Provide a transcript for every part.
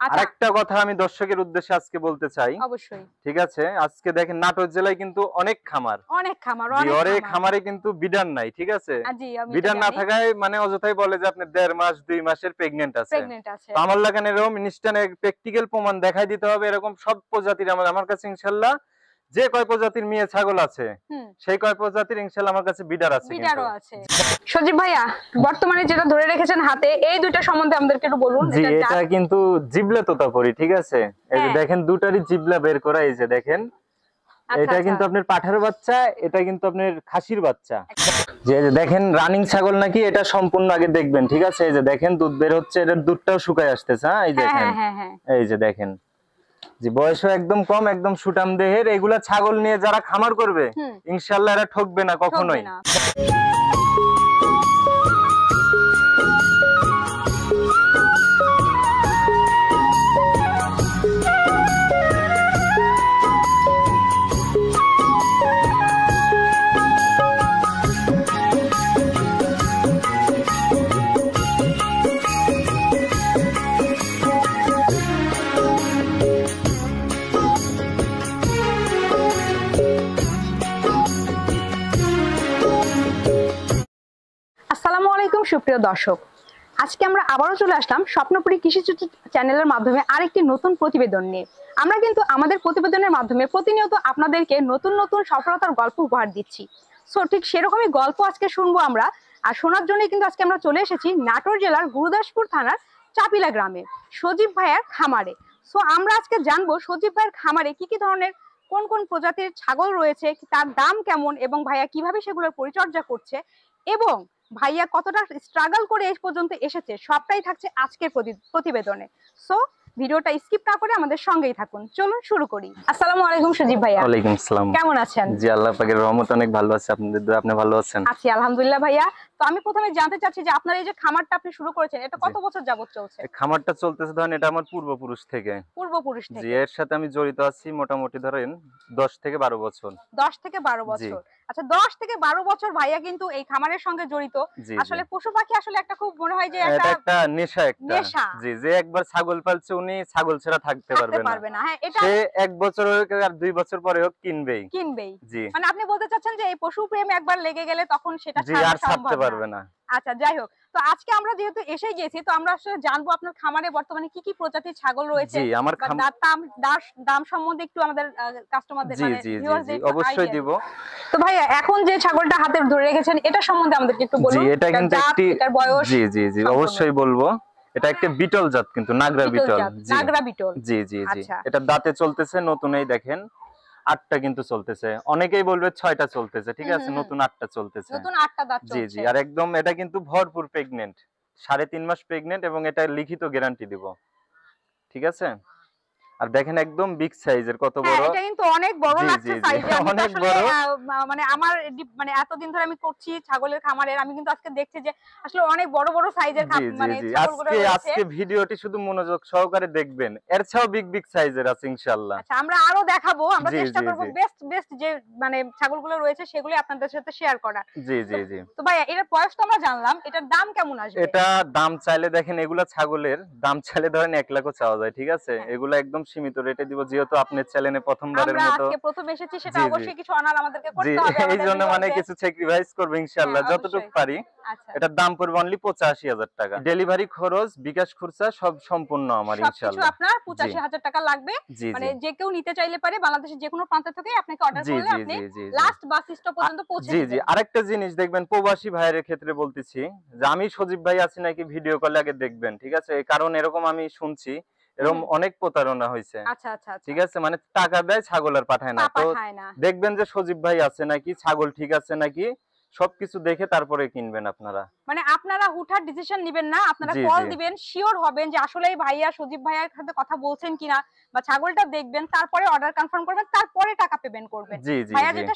আচ্ছা, আরেকটা কথা আমি দর্শকের উদ্দেশ্যে আজকে বলতে চাই। অবশ্যই। ঠিক আছে, আজকে দেখেন নাটোর জেলায় কিন্তু অনেক খামার। অনেক খামার, জি, অনেক ওর এই খামার। খামারে কিন্তু বিডার নাই, ঠিক আছে? জি, আমি এটা বিডার না জানি। থাকায় মানে অযথাই বলে যে আপনি ১.৫ মাস ২ মাসের প্রেগন্যান্ট আছে। প্রেগন্যান্ট আছে। তো আমার লাগানে এরকম ইনস্ট্যান্ট প্র্যাকটিক্যাল প্রমাণ দেখাই দিতে হবে। এরকম সব প্রজাতির আমার কাছে ইনশাআল্লাহ যে কয় প্রজাতির মেয়ে ছাগল আছে, হুম। সেই কয় প্রজাতির ইনশাআল্লাহ আমার কাছে বিডার আছে কিন্তু। বিটারও আছে। সজীব ভাইয়া, বর্তমানে যেটা ধরে রেখেছেন হাতে, এই দুইটা সম্বন্ধে আমাদেরকে একটু বলুন। জি, এটা এটা কিন্তু জিবলা তোতাপুরি, ঠিক আছে? এই যে হ্যাঁ। দেখেন দুটারই জিবলা বের করা, এই যে দেখেন। আচ্ছা, এটা আচ্ছা। কিন্তু আপনার পাঠার বাচ্চা, এটা কিন্তু আপনার খাসির বাচ্চা। যে দেখেন রানিং ছাগল নাকি এটা সম্পূর্ণ আগে দেখবেন, ঠিক আছে? এই যে দেখেন দুধ বের হচ্ছে, এটার দুধটাও শুকায় আসতেছে। হ্যাঁ, এই হ্যাঁ, দেখেন, হ্যাঁ, হ্যাঁ, হ্যাঁ। এই যে দেখেন। জি, বয়সও একদম কম, একদম সুটাম দেহের। এগুলা ছাগল নিয়ে যারা খামার করবে হুম। ইনশাআল্লাহ এরা ঠকবে না ঠকবে কখনোই। না। আসসালামু আলাইকুম সুপ্রিয় দর্শক, আজকে আমরা আবারও চলে আসলাম স্বপ্নপুরী কৃষি চ্যানেলের মাধ্যমে আরেকটি নতুন প্রতিবেদন নিয়ে। আমরা কিন্তু আমাদের প্রতিবেদনের মাধ্যমে প্রতিনিয়ত আপনাদেরকে নতুন নতুন সফলতার গল্প উপহার দিচ্ছি। সো ঠিক সেরকমই গল্প আজকে শুনবো আমরা। আর শোনার জন্য কিন্তু আজকে আমরা চলে এসেছি নাটোর জেলার গুরুদাসপুর থানার চাপিলা গ্রামে সজীব ভাইয়ার খামারে। সো আমরা আজকে জানবো সজীব ভাইয়ের খামারে কি কি ধরনের কোন কোন প্রজাতির ছাগল রয়েছে, তার দাম কেমন এবং ভাইয়া কিভাবে সেগুলোর পরিচর্যা করছে এবং ভাইয়া কতটা স্ট্রাগল করে এই পর্যন্ত এসেছে, সবটাই থাকছে আজকের প্রতিবেদনে। সো ভিডিওটা স্কিপ না করে আমাদের সঙ্গেই থাকুন। চলুন শুরু করি। আসসালামু আলাইকুম সজীব ভাইয়া। ওয়ালাইকুম আসসালাম। কেমন আছেন? জি, আল্লাহ পাকের রহমতে অনেক ভালো আছি। আপনাদের দোয়ায় আপনি ভালো আছেন? আছি আলহামদুলিল্লাহ ভাইয়া। তো আমি প্রথমে জানতে চাচ্ছি যে আপনার এই যে খামারটা আপনি শুরু করেছেন, এটা কত বছর যাবত চলছে? এই খামারটা চলতেছে ধরেন এটা আমার পূর্বপুরুষ থেকে। পূর্বপুরুষ জি, থেকে। এর সাথে আমি জড়িত আছি মোটামুটি ধরেন ১০ থেকে ১২ বছর। 10 থেকে 12 জি, বছর। আচ্ছা, 10 থেকে 12 বছর ভাইয়া কিন্তু এই খামারের সঙ্গে জড়িত। জি, জি। আসলে পশু পাখি আসলে একটা খুব মনে হয় যে এটা একটা একটা নেশা একটা। নেশা। জি, যে একবার ছাগল পালছে উনি ছাগল ছাড়া থাকতে থাকতে পারবে না। পারবে না। হ্যাঁ, এটা সে ১ বছর হোক আর ২ বছর পরে হোক কিনবেই। কিনবেই। জি, মানে আপনি বলতে চাচ্ছেন যে এই পশু প্রেম একবার লেগে গেলে তখন সেটা জি, ছাড়া আর ছাড়তে সম্ভব না। পারবে না। আচ্ছা, যাই হোক। তো আজকে আমরা যেহেতু এসেই গেছি, তো আমরা আসলে জানবো আপনার খামারে বর্তমানে কি কি প্রজাতির ছাগল রয়েছে জি, আমার বা দাম সম্বন্ধে একটু আমাদের কাস্টমারদের জি, মানে জি, জি, জি, ভিউয়ারদের একটু অবশ্যই আইডিয়া দিব। দিন। তো ভাইয়া এখন যে ছাগলটা হাতে ধরে রেখেছেন এটা সম্বন্ধে আমাদেরকে একটু জি, বলুন। এটা এটার কিন্তু জাত, একটি এটার বয়স জি, জি, জি, সম্পূর্ণ। অবশ্যই বলবো। এটা একটা বিটল জাত কিন্তু নাগরা বিটল বিটল। জাত, জি, নাগরা বিটল। জি, জি, জি। আচ্ছা। এটা দাঁতে চলতেছে নতুন, এই দেখেন ৮টা কিন্তু চলতেছে। অনেকেই বলবে ৬টা চলতেছে, ঠিক হুম, আছে? হুম, হুম। নতুন ৮টা চলতেছে। নতুন 8টা দাঁত জি, জি। চলছে। আর একদম এটা কিন্তু ভরপুর প্রেগন্যান্ট। ৩.৫ মাস প্রেগন্যান্ট এবং এটা লিখিত গ্যারান্টি দিব। ঠিক আছে? আর দেখেন একদম বিগ সাইজের কত হ্যাঁ, বড়। এটা কিন্তু অনেক বড় জি, লাগছে জি, জি। সাইজে। আমি তো অনেক আসলে বড়। মানে আমার মানে এতদিন ধরে আমি করছি ছাগলের খামারের, আমি কিন্তু আজকে দেখছি যে আসলে অনেক বড় বড় সাইজের জি, জি, মানে জি। ছাগলগুলো আজকে রয়েছে। আজকে ভিডিওটি শুধু মনোযোগ সহকারে দেখবেন। এর চেয়েও বিগ বিগ সাইজের আছে ইনশাআল্লাহ। আচ্ছা, আমরা আরো দেখাবো। আমরা জি, চেষ্টা জি, করব জি। বেস্ট বেস্ট যে মানে ছাগলগুলো রয়েছে সেগুলো আপনাদের সাথে শেয়ার করার। জি, তো জি, জি। তো ভাইয়া এটার বয়স তো আমরা জানলাম, এটার দাম কেমন আসবে? এটা দাম চাইলে দেখেন এগুলা ছাগলের দাম চাইলে ধরেন ১ লাখও চাওয়া যায়, ঠিক আছে? হ্যাঁ, এগুলা একদম সীমিত রেটে দিব যেহেতু আপনার চ্যানেলে প্রথমবারের আমরা মতো। আজকে প্রথম এসেছি, সেটা জি, জি। অবশ্যই কিছু অনার আমাদেরকে জি, করতে হবে আমাদের এইজন্য মানে ভিউয়ারদের। কিছু স্যাক্রিফাইস করব হ্যাঁ, ইনশাআল্লাহ যতটুকু অবশ্যই। পারি। আচ্ছা। এটার দাম পড়বে অনলি ৮৫,০০০ টাকা। ডেলিভারি খরচ, বিকাশ খুচরা সব সম্পূর্ণ আমার সবকিছু ইনশাআল্লাহ। আপনার জি, ৮৫,০০০ টাকা লাগবে। জি, মানে জি। যে কেউ নিতে চাইলে পারে, বাংলাদেশের যেকোনো প্রান্ত থেকে আপনাকে অর্ডার জি, করলে জি, আপনি জি, জি, জি। লাস্ট বাস স্টপ আ পর্যন্ত পৌঁছে জি, জি। দিবেন। আরেকটা জিনিস দেখবেন প্রবাসী ভাইয়ের ক্ষেত্রে বলতেছি যে আমি সজীব ভাই আছি নাকি ভিডিও কলে আগে দেখবেন। ঠিক আছে? কারণ এরকম আমি শুনছি, এরকম হুম। অনেক প্রতারণা হইছে। আচ্ছা, আচ্ছা, আচ্ছা। ঠিক আছে? মানে টাকা দেয় ছাগল আর পাঠায় না। তো পাঠায় না। দেখবেন যে সজীব ভাই আছে নাকি, ছাগল ঠিক আছে নাকি সবকিছু দেখে তারপরে কিনবেন আপনারা। মানে আপনারা হুটহাট ডিসিশন নিবেন না। আপনারা জি, কল জি। দিবেন, সিওর হবেন যে আসলেই ভাইয়া সজীব ভাইয়ার সাথে কথা বলছেন কিনা বা ছাগলটা দেখবেন, তারপরে অর্ডার কনফার্ম করবেন, তারপরে টাকা পেমেন্ট করবেন। জি, জি, ভাইয়া জি। যেটা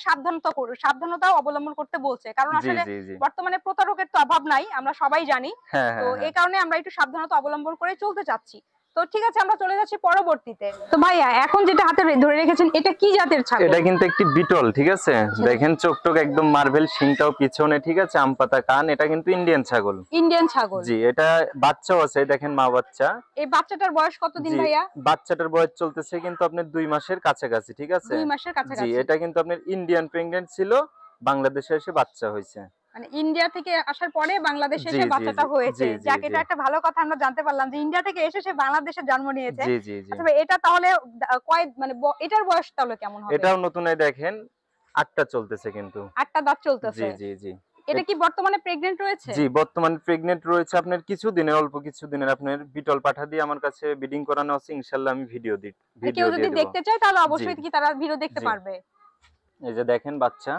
সাবধানতাও অবলম্বন করতে বলছে। কারণ জি, আসলে জি, জি। বর্তমানে প্রতারকের তো অভাব নাই। আমরা সবাই জানি। হ্যাঁ, তো হ্যাঁ, এই হ্যাঁ। কারণে আমরা একটু সাবধানতা অবলম্বন করে চলতে চাচ্ছি। তো তো ঠিক আছে, আমরা চলে যাচ্ছি পরবর্তীতে। তো ভাইয়া এখন যেটা হাতে ধরে রেখেছেন এটা কি জাতের ছাগল? এটা কিন্তু একটি বিটল, ঠিক আছে? দেখেন চোখ টোক একদম মার্বেল, শিংটাও পিছনে, ঠিক আছে? আম পাতা কান। এটা কিন্তু ইন্ডিয়ান ছাগল। ইন্ডিয়ান ছাগল। জি, এটা বাচ্চাও আছে, দেখেন মা বাচ্চা। এই বাচ্চাটার বয়স কতদিন জি, ভাইয়া? বাচ্চাটার বয়স চলতেছে কিন্তু আপনার 2 মাসের কাছাকাছি, ঠিক আছে? 2 মাসের জি, কাছাকাছি। এটা কিন্তু আপনার ইন্ডিয়ান প্রেগন্যান্ট ছিল, বাংলাদেশে এসে বাচ্চা হয়েছে। মানে ইন্ডিয়া থেকে আসার পরে বাংলাদেশে জি, এসে জি, বাচ্চাটা জি, হয়েছে। জি, জি, যাক, জি। এটা একটা ভালো কথা আমরা জানতে পারলাম যে ইন্ডিয়া থেকে এসে সে বাংলাদেশে জন্ম নিয়েছে। জি, জি, জি। আচ্ছা ভাই, এটা তাহলে কয় মানে এটার বয়স তাহলে কেমন হবে? এটাও নতুন, দেখেন 8টা চলতেছে কিন্তু। 8টা দাঁত জি, চলতেছে। জি, জি। এটা কি বর্তমানে প্রেগন্যান্ট রয়েছে? জি, বর্তমানে প্রেগন্যান্ট রয়েছে। আপনার কিছু দিনের, অল্প কিছু দিনের আপনার বিটল পাঠা দিয়ে আমার কাছে ব্রিডিং করানো আছে। ইনশাআল্লাহ আমি ভিডিও কেউ যদি দিয়ে দেব। দেখতে চায় তাহলে জি, অবশ্যই কি তারা ভিডিও দেখতে জি। পারবে? এই যে দেখেন বাচ্চা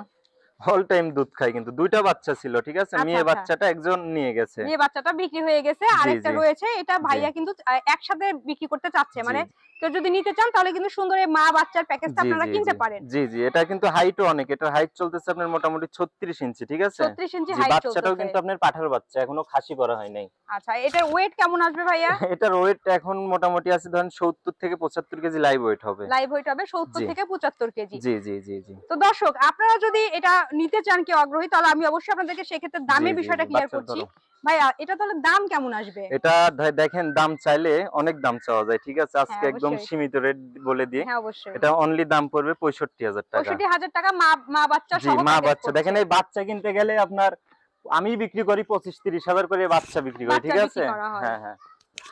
অল টাইম দুধ খায়, কিন্তু 2টা বাচ্চা ছিল, ঠিক আছে? আচ্ছা, মেয়ে আচ্ছা। বাচ্চাটা একজন নিয়ে গেছে। মেয়ে বাচ্চাটা বিক্রি হয়ে গেছে, জি, আরেকটা জি, রয়েছে। এটা জি, ভাইয়া কিন্তু একসাথে বিক্রি করতে চাচ্ছে। জি, মানে কেউ যদি নিতে চান তাহলে কিন্তু সুন্দর এই মা বাচ্চার প্যাকেজটা জি, আপনারা জি, কিনতে জি, পারেন। জি, জি। এটা কিন্তু হাইটও অনেক। এটার হাইট চলতেছে আপনার মোটামুটি 36 ইঞ্চি, ঠিক আছে? 36 ইঞ্চি জি, হাইট বাচ্চাটাও চলতেছে। কিন্তু আপনার পাঠার বাচ্চা, এখনো খাসি করা হয় নাই। আচ্ছা, এটার ওয়েট কেমন আসবে ভাইয়া? এটার ওয়েট এখন মোটামুটি আছে ধরেন 70 থেকে 75 কেজি লাইভ ওয়েট হবে। লাইভ ওয়েট হবে 70 জি, থেকে 75 কেজি। জি, জি, জি, জি, তো দর্শক, আপনারা যদি এটা নিতে চান, কেউ আগ্রহী, তাহলে আমি অবশ্যই আপনাদেরকে সেক্ষেত্রে জি, দামের জি, বিষয়টা জি। ক্লিয়ার বাচ্চা করছি। ধরো। ভাইয়া এটা তাহলে দাম কেমন আসবে? এটা দেখেন দাম চাইলে অনেক দাম চাওয়া যায়, ঠিক আছে? হ্যাঁ আজকে একদম অবশ্যই। সীমিত রেট বলে দিয়ে হ্যাঁ অবশ্যই। এটা অনলি দাম পড়বে 65,000 টাকা। 65,000 টাকা মা বাচ্চা জি, সহ মা প্যাকেজ বাচ্চা। পড়ছে। দেখেন এই বাচ্চা কিনতে গেলে আপনার আমি বিক্রি করি 25-30 হাজার করে বাচ্চা বিক্রি করি, বাচ্চা ঠিক বিক্রি আছে? করা হয়। হ্যাঁ, হ্যাঁ।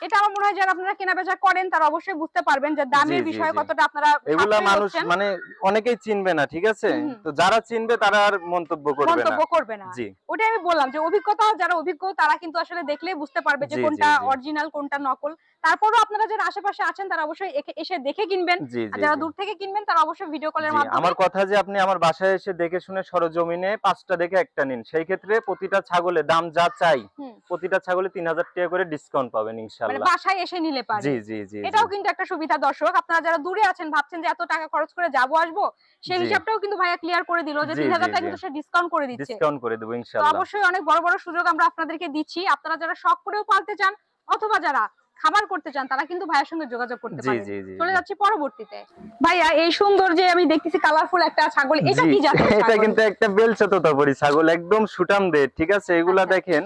এটা আমার মনে হয় যারা আপনারা কেনাবেচা করেন তারা অবশ্যই বুঝতে পারবেন যে জি, দামের জি, বিষয়ে জি। কতটা আপনারা এগুলা সাশ্রয়ী মানুষ হচ্ছেন। মানে অনেকেই চিনবে না, ঠিক আছে? হুম, হুম। তো যারা চিনবে তারা আর মন্তব্য করবে না। মন্তব্য করবে না। জি, ওটাই আমি বললাম যে অভিজ্ঞতা, যারা অভিজ্ঞ তারা কিন্তু আসলে দেখলেই বুঝতে পারবে যে জি, জি, কোনটা জি, অরিজিনাল কোনটা নকল। তারপরেও আপনারা যারা আশেপাশে আছেন তারা অবশ্যই এসে দেখে কিনবেন। জি, আর জি, যারা জি। দূর থেকে কিনবেন তারা অবশ্যই ভিডিও কলের জি, মাধ্যমে। আমার কথা যে আপনি আমার বাসায় এসে দেখে শুনে সরজমিনে 5টা দেখে একটা নিন। সেই ক্ষেত্রে প্রতিটা ছাগলের দাম যা চাই, হুম, প্রতিটা ছাগলে 3,000 টাকা করে ডিসকাউন্ট পাবেন মানে ইনশাআল্লাহ। বাসায় এসে নিলে পারে। জি, জি, জি, জি, এটাও কিন্তু একটা সুবিধা দর্শক। আপনারা যারা দূরে আছেন, ভাবছেন যে এত টাকা খরচ করে যাবো আসবো, সেই জি, হিসাবটাও কিন্তু ভাইয়া ক্লিয়ার করে দিল যে জি, 3,000 জি, টাকা জি। কিন্তু সে ডিসকাউন্ট করে দিচ্ছে। ডিসকাউন্ট করে দেব তো ইনশাআল্লাহ। অবশ্যই অনেক বড় বড় সুযোগ আমরা আপনাদেরকে দিচ্ছি। আপনারা যারা শখ করেও পালতে চান অথবা যারা খামার করতে চান তারা কিন্তু ভাইয়ের সঙ্গে যোগাযোগ করতে জি, পারেন। জি, জি, চলে জি। যাচ্ছি পরবর্তীতে। ভাইয়া এই সুন্দর যে আমি দেখতেছি কালারফুল একটা ছাগল, এটা জি, কি জাতের এটা ছাগল? কিন্তু একটা বেলচা তোতাপুরি ছাগল, একদম সুঠাম দের, ঠিক আছে? এগুলা আচ্ছা। দেখেন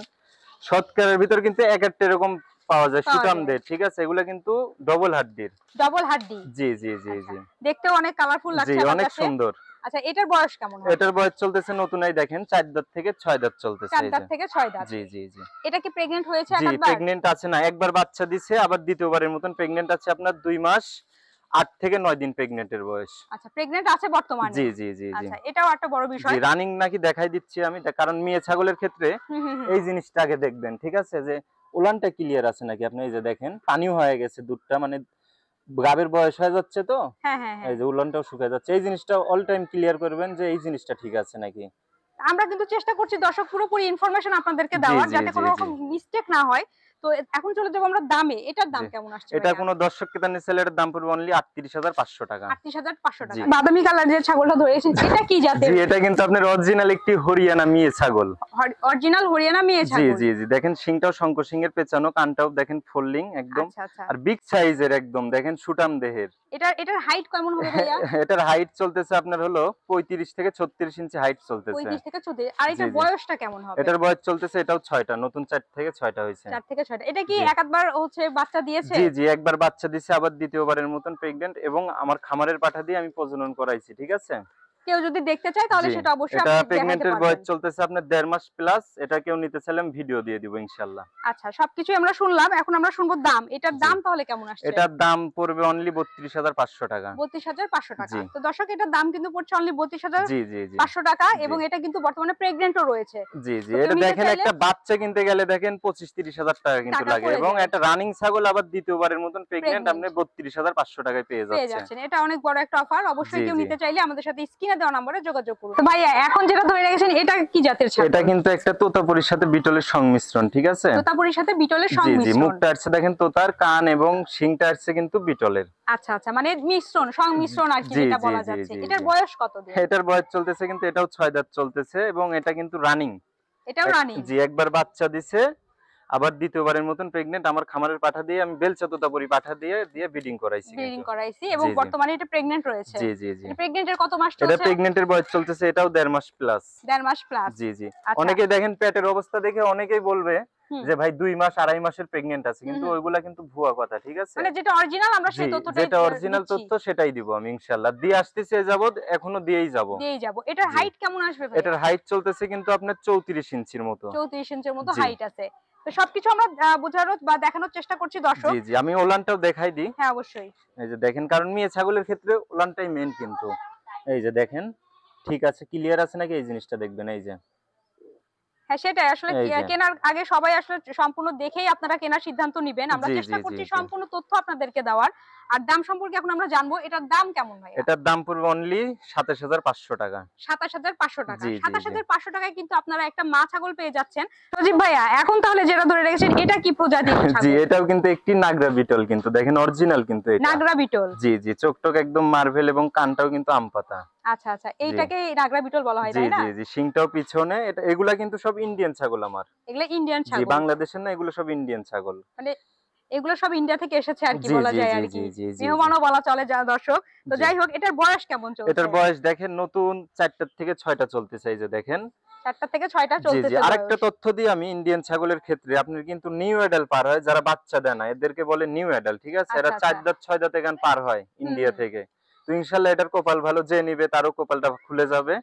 শতকরার ভিতর কিন্তু এক একটা এরকম পাওয়া যায়, পাওয়া সুঠাম যায়। দের, ঠিক আছে? এগুলা কিন্তু ডবল হাড্ডির। ডবল হাড্ডি। জি, জি, জি, আচ্ছা। জি। দেখতেও অনেক কালারফুল জি, লাগছে আমার অনেক কাছে। সুন্দর। আচ্ছা, এটার বয়স কেমন হবে? এটার বয়স চলতেছে নতুনই দেখেন 4 দাঁত থেকে 6 দাঁত চলতেছে 4 এই দাঁত যে। থেকে 6 দাঁত। জি, জি, জি। এটা কি প্রেগন্যান্ট হয়েছে জি, একবার? প্রেগন্যান্ট আছে না, একবার বাচ্চা দিছে, আবার দ্বিতীয়বারের মতন প্রেগন্যান্ট আছে। আপনার 2 মাস 8 থেকে 9 দিন প্রেগন্যান্টের বয়স। আচ্ছা, প্রেগন্যান্ট আছে বর্তমানে। জি, জি, জি, জি। আচ্ছা, এটাও একটা বড় জি, বিষয়। রানিং নাকি দেখাই দিচ্ছি আমি, কারণ মেয়ে ছাগলের ক্ষেত্রে হুম, হুম, হুম। এই জিনিসটা আগে দেখবেন, ঠিক আছে? যে উলানটা ক্লিয়ার আছে নাকি। আপনি এই যে দেখেন পানিও হয়ে গেছে দুধটা, মানে গাবের বয়স হয়ে যাচ্ছে তো, হ্যাঁ, হ্যাঁ, হ্যাঁ। এই যে উলানটাও শুকিয়ে যাচ্ছে। এই জিনিসটা অল টাইম ক্লিয়ার করবেন যে এই জিনিসটা ঠিক আছে নাকি। আমরা কিন্তু চেষ্টা করছি দর্শক পুরোপুরি ইনফরমেশন আপনাদেরকে জি, দেওয়ার, জি, যাতে জি, কোনো জি, রকম মিস্টেক না হয়। তো এখন চলে যাবো আমরা দামে। এটার দাম জি। কেমন আসছে এটা ভাইয়া? কোনো দর্শক ক্রেতা নিলে এটার দাম পড়বে অনলি 38,500 টাকা। 38,500 জি। টাকা। বাদামি কালার যে ছাগলটা ধরেছেন এটা কি জাতের? জি, এটা কিন্তু আপনার অরিজিনাল একটি হরিয়ানা মেয়ে ছাগল। অরিজিনাল হরিয়ানা মেয়ে জি, ছাগল। জি, জি। দেখেন শিংটাও শঙ্কর সিংহের পেঁচানো, কানটাও দেখেন ফোল্ডিং একদম। আচ্ছা, আচ্ছা। আর বিগ সাইজের একদম, দেখেন সুঠাম দেহের। এটার হাইট কেমন হবে ভাইয়া? এটার হাইট চলতেছে আপনার হলো 35 থেকে 36 ইঞ্চি হাইট চলতেছে। 35 থেকে 34। আর জি, এটার জি। বয়সটা কেমন হবে? এটার বয়স চলতেছে এটাও 6টা, নতুন 4 থেকে 6টা হইছে। 4 থেকে 6টা। এটা কি জি। একবার হচ্ছে বাচ্চা দিয়েছে? জি, জি, একবার বাচ্চা দিছে, আবার দ্বিতীয়বারের মতন প্রেগন্যান্ট, এবং আমার খামারের পাঠা দিয়ে আমি প্রজনন করাইছি, ঠিক আছে? কেউ যদি দেখতে চায় তাহলে জি, সেটা অবশ্যই এটা আপনি দেখাতে প্রেগন্যান্টের বয়স পারবেন। চলতেছে আপনার 1.5 মাস প্লাস। এটা কেউ নিতে চাইলে ভিডিও দিয়ে দিব ইনশাআল্লাহ। আচ্ছা, সবকিছুই আমরা শুনলাম। এখন আমরা শুনবো দাম। এটার জি। দাম তাহলে কেমন আসছে? এটার দাম পড়বে অনলি 32,500 টাকা। 32,500 টাকা। জি। তো দর্শক, এটার দাম কিন্তু পড়ছে অনলি জি, 32,500 জি, জি। টাকা, জি। এবং এটা কিন্তু বর্তমানে প্রেগন্যান্টও রয়েছে। জি, জি। তো কেউ এটা নিতে দেখেন চাইলে একটা বাচ্চা কিনতে গেলে দেখেন 25-30 হাজার টাকা কিন্তু টাকা লাগে, পড়ে এবং যায়। একটা রানিং ছাগল আবার দ্বিতীয়বারের মতন প্রেগন্যান্ট আপনি প্রেগন্যান্ট 32,500 টাকায় পেয়ে পেয়ে যাচ্ছেন। যাচ্ছেন। এটা অনেক বড় একটা অফার। অবশ্যই জি, কেউ জি। নিতে চাইলে আমাদের সাথে স্ক্রিনে দেওয়া নম্বরে যোগাযোগ করুন। তো ভাইয়া এখন যেটা ধরে রেখেছেন এটা কি জাতের ছাগল? এটা কিন্তু একটা তোতাপুরির সাথে বিটলের সংমিশ্রণ, ঠিক আছে? তোতাপুরির সাথে বিটলের জি, জি। সংমিশ্রণ। মুখটা আসছে দেখেন তোতার, কান এবং শিংটা আসছে কিন্তু বিটলের। আচ্ছা, আচ্ছা, মানে মিশ্রণ, সংমিশ্রণ আর কি জি, যেটা জি, বলা জি, যাচ্ছে। জি, এটার জি। বয়স কতদিন? এটার বয়স চলতেছে কিন্তু এটাও 6 দাঁত চলতেছে, এবং এটা কিন্তু রানিং। এটাও রানিং। জি, একবার বাচ্চা দিছে, আবার দ্বিতীয়বারের মতন প্রেগনেন্ট, আমার খামারের পাঠা দিয়ে আমি বেলচা তোতাপুরি পাঠা দিয়ে ব্রিডিং করাইছি ব্রিডিং কিন্তু। করাইছি এবং জি, জি। বর্তমানে এটা প্রেগন্যান্ট রয়েছে। জি, জি, জি। প্রেগন্যান্টের কত মাস এটা চলছে? প্রেগনেন্টের বয়স চলতেছে, এটাও 1.5 মাস প্লাস। 1.5 মাস প্লাস। জি, জি। আচ্ছা। অনেকে দেখেন পেটের অবস্থা দেখে অনেকেই বলবে হুম। যে ভাই 2 মাস 2.5 মাসের প্রেগনেন্ট আছে, কিন্তু হুম, হুম। ওইগুলা কিন্তু ভুয়া কথা, ঠিক আছে? মানে যেটা অরিজিনাল আমরা জি, সেই তথ্যটাই যেটা অরিজিনাল দিচ্ছি। তথ্য সেটাই দিব আমি ইনশাআল্লাহ। দিয়ে আসতেছি এ যাবৎ, এখনো দিয়েই যাব। দিয়েই যাব। এটার জি। হাইট কেমন আসবে ভাই? এটার হাইট চলতেছে কিন্তু আপনার 34 ইঞ্চির মতো। 34 ইঞ্চির মতো জি। হাইট আছে। তো সবকিছু আমরা বোঝানোর বা দেখানোর চেষ্টা করছি দর্শক। জি, জি। আমি ওলানটাও দেখাই দিই। হ্যাঁ, অবশ্যই। এই যে দেখেন, কারণ মেয়ে ছাগলের ক্ষেত্রে ওলানটাই মেইন কিন্তু। এই যে দেখেন, ঠিক আছে, ক্লিয়ার আছে নাকি এই জিনিসটা দেখবেন, এই যে। হ্যাঁ, সেটাই আসলে এই যে। কেনার আগে সবাই আসলে সম্পূর্ণ দেখেই আপনারা কেনার সিদ্ধান্ত নিবেন। আমরা জি, চেষ্টা জি, করছি জি, জি। সম্পূর্ণ তথ্য আপনাদেরকে দেওয়ার। আর দাম সম্পর্কে এখন আমরা জানবো এটার দাম কেমন ভাইয়া? এটার দাম পড়বে অনলি ২৭,৫০০ টাকা। ২৭,৫০০ টাকা। জি, জি, জি। ২৭,৫০০ টাকায় কিন্তু আপনারা একটা মা ছাগল পেয়ে যাচ্ছেন। সজীব ভাইয়া, এখন তাহলে যেটা ধরে রেখেছেন এটা কি প্রজাতির জি, ছাগল? এটাও কিন্তু একটি নাগরা বিটল, কিন্তু দেখেন অরিজিনাল কিন্তু এটা। নাগরা বিটল। জি, জি। চোখ-টোক একদম মার্ভেল এবং কানটাও কিন্তু আম পাতা। আচ্ছা, আচ্ছা। এইটাকেই নাগরা বিটল বলা হয়, জি, তাই না? জি, জি। শিংটাও পিছনে। এগুলা কিন্তু সব ইন্ডিয়ান ছাগল আমার। এগুলা ইন্ডিয়ান জি, ছাগল। বাংলাদেশের না, এগুলো সব ইন্ডিয়ান ছাগল। মানে এগুলো সব ইন্ডিয়া থেকে এসেছে আরকি জি, বলা জি, যায় জি, আরকি। জি, জি, জি, জি। মেহমানও বলা চলে যা দর্শক। তো জি। যাই হোক এটার বয়স কেমন চলছে? এটার বয়স দেখেন নতুন 4টা থেকে 6টা চলতেছে, এই যে দেখেন। 4টা থেকে 6টা জি, জি। চলতেছে আরেকটা বয়স। তথ্য দিই আমি ইন্ডিয়ান ছাগলের ক্ষেত্রে, আপনার কিন্তু নিউ অ্যাডাল্ট পার হয় যারা বাচ্চা দেয় না, এদেরকে বলে নিউ অ্যাডাল্ট, ঠিক আছে? এরা আচ্ছা, 4 আচ্ছা। দাঁত 6 দাঁত এখান পার হয় ইন্ডিয়া হুম। থেকে। তো ইনশাআল্লাহ এটার কপাল ভালো, যে নিবে তারও কপালটা খুলে যাবে।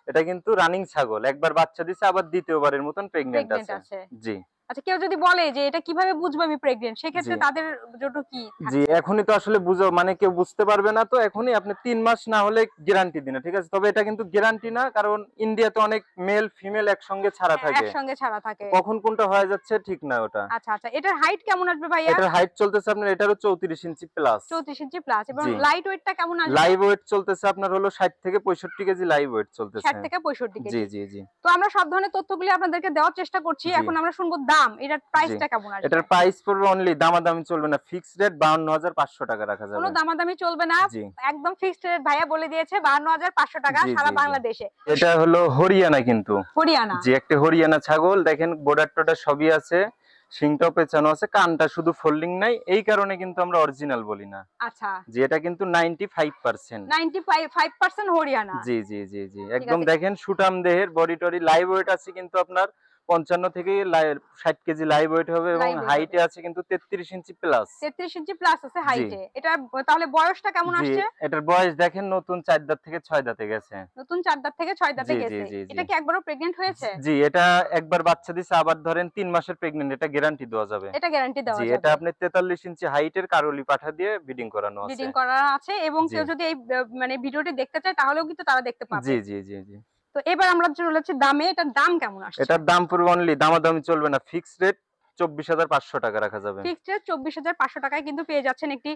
এটা কিন্তু রানিং ছাগল, একবার বাচ্চা দিছে, আবার দ্বিতীয়বারের মতন প্রেগন্যান্ট প্রেগন্যান্ট আছে। আছে। জি, আচ্ছা, কেউ যদি বলে যে এটা কিভাবে বুঝবো আমি প্রেগন্যান্ট, জি। সেক্ষেত্রে তাদের জন্য কি জি, থাকছে? এখনই তো আসলে মানে কেউ বুঝতে পারবে না, তো এখনই আপনি ৩ মাস না হলে গ্যারান্টি দিন না, ঠিক আছে? তবে এটা কিন্তু গ্যারান্টি না, কারণ ইন্ডিয়াতে অনেক মেল ফিমেল একসঙ্গে ছাড়া হ্যাঁ, থাকে। একসঙ্গে ছাড়া থাকে। কখন কোনটা হয়ে যাচ্ছে ঠিক না ওটা। আচ্ছা, আচ্ছা। এটার হাইট কেমন আসবে ভাইয়া? এটার হাইট চলতেছে আপনার, এটারও 34 ইঞ্চি প্লাস। 34 ইঞ্চি প্লাস এবং জি। লাইট ওয়েটটা কেমন আসবে? লাইভ ওয়েট চলতেছে আপনার হলো ৬০ থেকে ৬৫ কেজি লাইভ ওয়েট চলতেছে। 60 থেকে 65 জি, কেজি। জি, জি। তো আমরা সব ধরনের তথ্যগুলি আপনাদেরকে দেওয়ার চেষ্টা করছি। জি, এখন আমরা শুনবো দাম। এটার জি। প্রাইসটা কেমন আসবে? এটার প্রাইস পড়বে অনলি, দামাদামি চলবে না, ফিক্সড রেট ৫২,৫০০ টাকা রাখা কোনো যাবে। দামাদামি চলবে না। জি, একদম ফিক্সড রেট ভাইয়া বলে দিয়েছে ৫২,৫০০ টাকা জি, সারা জি, জি। বাংলাদেশে। এটা হলো হরিয়ানা কিন্তু। হরিয়ানা। জি, একটা হরিয়ানা ছাগল, দেখেন বর্ডার-টর্ডার সবই আছে, শিংটাও পেঁচানো আছে, কানটা শুধু ফোল্ডিং নাই, এই কারণে কিন্তু আমরা অরিজিনাল বলি না। আচ্ছা। জি, এটা কিন্তু 95%। 95% হরিয়ানা। জি, জি, জি, জি। ঠিক একদম আছে। দেখেন সুঠাম দেহের, বডি টডি, লাইভ ওয়েট আছে কিন্তু আপনার ৫৫ থেকে ৬০ কেজি লাইভ ওয়েট হবে, এবং লাইভ ওয়েট হাইটে হবে। আছে কিন্তু 33 ইঞ্চি প্লাস। 33 ইঞ্চি প্লাস আছে জি, হাইটে। এটা তাহলে বয়সটা কেমন জি। আসছে? এটার বয়স দেখেন নতুন ৪ দাঁত থেকে ৬ দাঁতে গেছে। নতুন ৪ দাঁত থেকে ৬ দাঁতে জি, জি, গেছে। জি, জি। এটা কি একবারও প্রেগন্যান্ট হয়েছে? জি, এটা একবার বাচ্চা দিছে, আবার ধরেন ৩ মাসের প্রেগন্যান্ট, এটা গ্যারান্টি দেওয়া যাবে। এটা গ্যারান্টি জি, দেওয়া এটা যাবে। আপনি ৪৩ ইঞ্চি হাইটের কারোলি পাঠা দিয়ে ব্রিডিং করানো আছে। ব্রিডিং করা আছে এবং জি, কেউ যদি এই মানে ভিডিওটি দেখতে চায় তাহলেও কিন্তু তারা দেখতে পাবে। জি, জি, জি, জি। তো এবার আমরা চলে যাচ্ছি দামে। এটার দাম কেমন আসছে? এটার দাম পড়বে অনলি, দামাদামি চলবে না, ফিক্সড রেট ২৪,৫০০ টাকা রাখা যাবে। ফিক্সড রেট 24,৫০০ টাকায় কিন্তু পেয়ে যাচ্ছেন একটি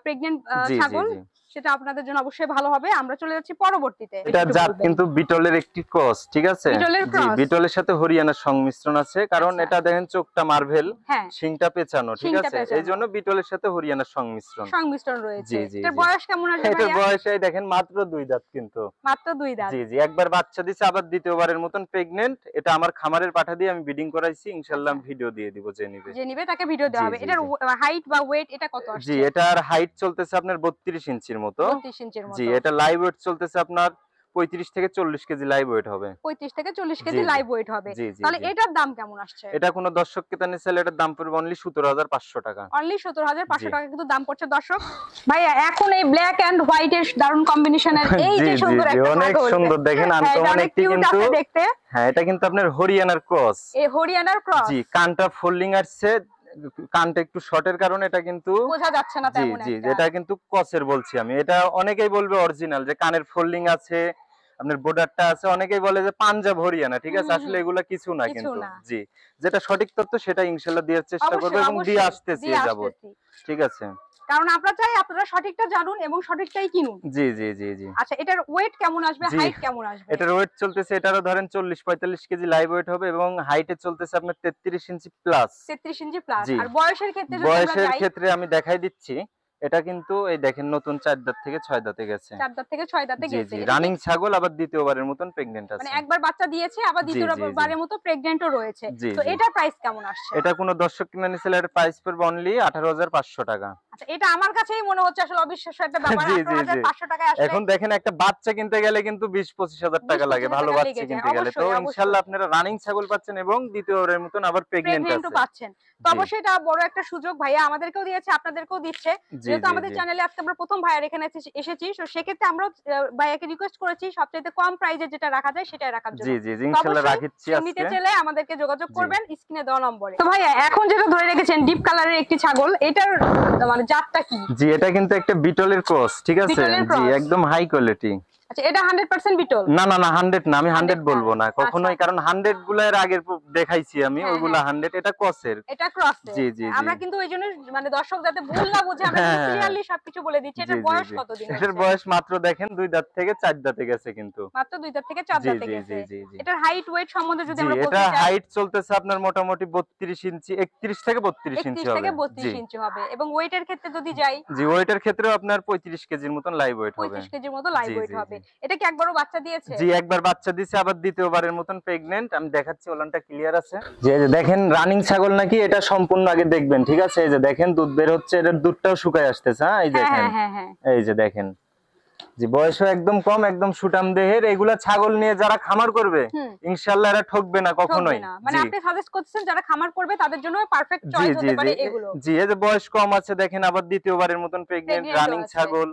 প্রেগন্যান্ট জি, জি, ছাগল। জি। সেটা আপনাদের জন্য অবশ্যই ভালো হবে। আমরা চলে যাচ্ছি পরবর্তীতে। এটা একটু জাত বলবেন। কিন্তু বিটলের একটি ক্রস, ঠিক আছে? বিটলের জি, ক্রস। বিটলের সাথে হরিয়ানার সংমিশ্রণ আছে, কারণ আচ্ছা। এটা দেখেন চোখটা মার্ভেল, হ্যাঁ, শিংটা পেঁচানো, ঠিক শিংটা আছে? পেঁচানো। এইজন্য বিটলের সাথে হরিয়ানার সংমিশ্রণ। সংমিশ্রণ রয়েছে। জি, জি, এটার জি। বয়স কেমন আসবে এটার ভাইয়া? বয়স এই দেখেন মাত্র ২ দাঁত কিন্তু। মাত্র 2 দাঁত। জি, জি। একবার বাচ্চা দিছে, আবার দ্বিতীয়বারের মতন প্রেগন্যান্ট। এটা আমার খামারের পাঠা দিয়ে আমি ব্রিডিং করাইছি। ইনশাআল্লাহ আচ্ছা। ভিডিও দিয়ে দিব যে নিবে। যে নিবে তাকে ভিডিও জি, দেওয়া হবে। জি, এটার জি। হাইট বা ওয়েট এটা কত জি, আসছে? এটার হাইট চলতেছে আপনার ৩২ ইঞ্চির মতো। 32 ইঞ্চির জি, মতো। এটা লাইভ ওয়েট চলতেছে আপনার ৩৫ থেকে ৪০ কেজি লাইভ ওয়েট হবে। 35 থেকে 40 জি, কেজি জি। লাইভ ওয়েট হবে। জি, জি, তাহলে জি। এটার দাম কেমন আসছে? এটা কোনো দর্শক ক্রেতা নিলে চাইলে এটার দাম পড়বে অনলি ১৭,৫০০ টাকা। অনলি 17,৫০০ জি। টাকা কিন্তু দাম পড়ছে দর্শক। ভাইয়া এখন এই ব্ল্যাক এন্ড হোয়াইট এর দারুণ কম্বিনেশনের এই জি, যে জি, সুন্দর জি। একটা অনেক ছাগল। সুন্দর দেখেন, হ্যাঁ, এটা আনকমন অনেক একটি কিউট কিন্তু। আছে দেখতে। হ্যাঁ, এটা কিন্তু আপনার হরিয়ানার ক্রস। এই হরিয়ানার ক্রস। জি, কানটা ফোল্ডিং আসছে, কানটা একটু শর্টের কারণে এটা কিন্তু। বোঝা যাচ্ছে না জি, তেমন জি, একটা। এটা কিন্তু ক্রসের বলছি আমি। এটা অনেকেই বলবে অরিজিনাল, যে কানের ফোল্ডিং আছে, আপনার বর্ডারটা আছে, অনেকেই বলে যে পাঞ্জাব হরিয়ানা, ঠিক আছে? আসলে এগুলা কিছু না কিছু কিন্তু। না। জি, যেটা সঠিক তথ্য সেটা ইনশাআল্লাহ দেওয়ার চেষ্টা করব, অবশ্যই, এবং দিয়ে অবশ্যই আসতেছি দিয়ে এ যাবৎ। আসতেছি। ঠিক আছে? কারণ আমরা চাই আপনারা সঠিকটা জানুন এবং সঠিকটাই কিনুন। জি, জি, জি, জি। আচ্ছা, এটার ওয়েট কেমন আসবে? জি, হাইট কেমন আসবে? এটার ওয়েট চলতেছে, এটারও ধরেন ৪০-৪৫ কেজি লাইভ ওয়েট হবে, এবং হাইটে চলতেছে আপনার ৩৩ ইঞ্চি প্লাস। 33 ইঞ্চি প্লাস। জি। আর বয়সের ক্ষেত্রে যদি আমরা বয়সের যাই, ক্ষেত্রে আমি দেখাই দিচ্ছি। এটা কিন্তু এই দেখেন নতুন 4 দাঁত থেকে 6 দাঁতে গেছে। 4 দাঁত থেকে 6 দাঁতে জি গেছে। জি, এটা কি রানিং ছাগল আবার দ্বিতীয়বারের মতন প্রেগন্যান্ট মানে আছে। একবার বাচ্চা দিয়েছে আবার জি জি জি, দ্বিতীয়বারের মতো প্রেগন্যান্টও রয়েছে। জি তো জি। এটার প্রাইস কেমন আসছে? এটা কোনো দর্শক কিনে নিছিল, এর প্রাইস পড়বে অনলি 18,500 টাকা। আচ্ছা, এটা আমার কাছেই মনে হচ্ছে আসলে অবিশ্বাস্য একটা ব্যাপার। জি জি জি। 18,500 টাকায় আসলে এখন দেখেন একটা বাচ্চা কিনতে গেলে কিন্তু 20-25,000 টাকা লাগে, 20-25,000 ভালো টাকা বাচ্চা লেগে যায়। কিনতে গেলে। তো অবশ্যই, ইনশাআল্লাহ অবশ্যই। আপনারা রানিং ছাগল পাচ্ছেন এবং দ্বিতীয়বারের মতন আবার প্রেগন্যান্ট প্রেগন্যান্টও আছে। পাচ্ছেন। তো জি। অবশ্যই এটা বড় একটা সুযোগ। ভাইয়া আমাদেরকেও দিয়েছে, আপনাদেরকেও দিচ্ছে। জি যেহেতু জি আমাদের জি। চ্যানেলে আজকে আমরা ১ম ভাইয়ার এখানে এসেছি। তো সেক্ষেত্রে আমরাও ভাইয়াকে রিকোয়েস্ট করেছি সবচাইতে কম প্রাইজে যেটা রাখা যায় সেটাই রাখার জন্য। জি জি জি, তো ইনশাআল্লাহ অবশ্যই রাখিচ্ছি কেউ নিতে আজকে। চাইলে আমাদেরকে যোগাযোগ জি। করবেন স্ক্রিনে দেওয়া নম্বরে। তো ভাইয়া এখন যেটা ধরে রেখেছেন ডিপ কালারের একটি ছাগল, এটার মানে জাতটা কি? জি, এটা কিন্তু একটা বিটলের ক্রস, ঠিক আছে? বিটলের জি, ক্রস। একদম হাই কোয়ালিটি। আচ্ছা, এটা 100% বিটল? না না না, 100 না, আমি 100 100 বলবো না কখনোই, আচ্ছা। কারণ 100 গুলা এর আগের দেখাইছি আমি, হ্যাঁ, ওইগুলা হ্যাঁ। 100, এটা ক্রসের। এটা ক্রসের। জি জি জি। আমরা কিন্তু ওইজন্য মানে দর্শক যাতে ভুল না বুঝে আমরা হ্যাঁ, কিন্তু হ্যাঁ, ক্লিয়ারলি সবকিছু বলে দিচ্ছি। জি এটার জি বয়স জি। কতদিন এটার হচ্ছে? বয়স মাত্র দেখেন 2 দাঁত থেকে 4 দাঁতে গেছে কিন্তু। মাত্র 2 দাঁত থেকে 4 জি দাঁতে জি গেছে। জি জি জি। এটার হাইট ওয়েট সম্বন্ধে যদি জি, আমরা এটা বলতে চাই, হাইট চলতেছে আপনার মোটামুটি 32 ইঞ্চি, 31 থেকে 32 ইঞ্চি 31 হবে। থেকে জি 32 ইঞ্চি হবে এবং ওয়েটের ক্ষেত্রে যদি যাই জি, ওয়েটের ক্ষেত্রেও আপনার 35 কেজির মতন লাইভ ওয়েট হবে। 35 কেজির মতো লাইভ জি ওয়েট জি হবে। জি। এটা কি একবারও বাচ্চা দিয়েছে? জি, একবার বাচ্চা দিছে, আবার দ্বিতীয়বারের মতন প্রেগন্যান্ট। আমি দেখাচ্ছি, ওলানটা ক্লিয়ার আছে। যে এই যে দেখেন রানিং ছাগল নাকি, এটা সম্পূর্ণ আগে দেখবেন, ঠিক আছে? এই যে দেখেন দুধ বের হচ্ছে, এটার দুধটাও শুকায় আসতেছে। হ্যাঁ, এই হ্যাঁ দেখেন, হ্যাঁ হ্যাঁ হ্যাঁ। এই যে দেখেন। জি, বয়সও একদম কম, একদম সুটাম দেহের। এগুলা ছাগল নিয়ে যারা খামার করবে হুম। ইনশাআল্লাহ এরা ঠকবে না ঠকবে কখনোই। না। মানে জি আপনি সাজেস্ট করতেছেন যারা খামার করবে তাদের জন্য পারফেক্ট জি চয়েস জি হতে জি পারে এগুলো। জি, এই যে বয়স কম আছে দেখেন, আবার দ্বিতীয়বারের মতন প্রেগন্যান্ট, প্রেগন্যান্টও রানিং আছে। ছাগল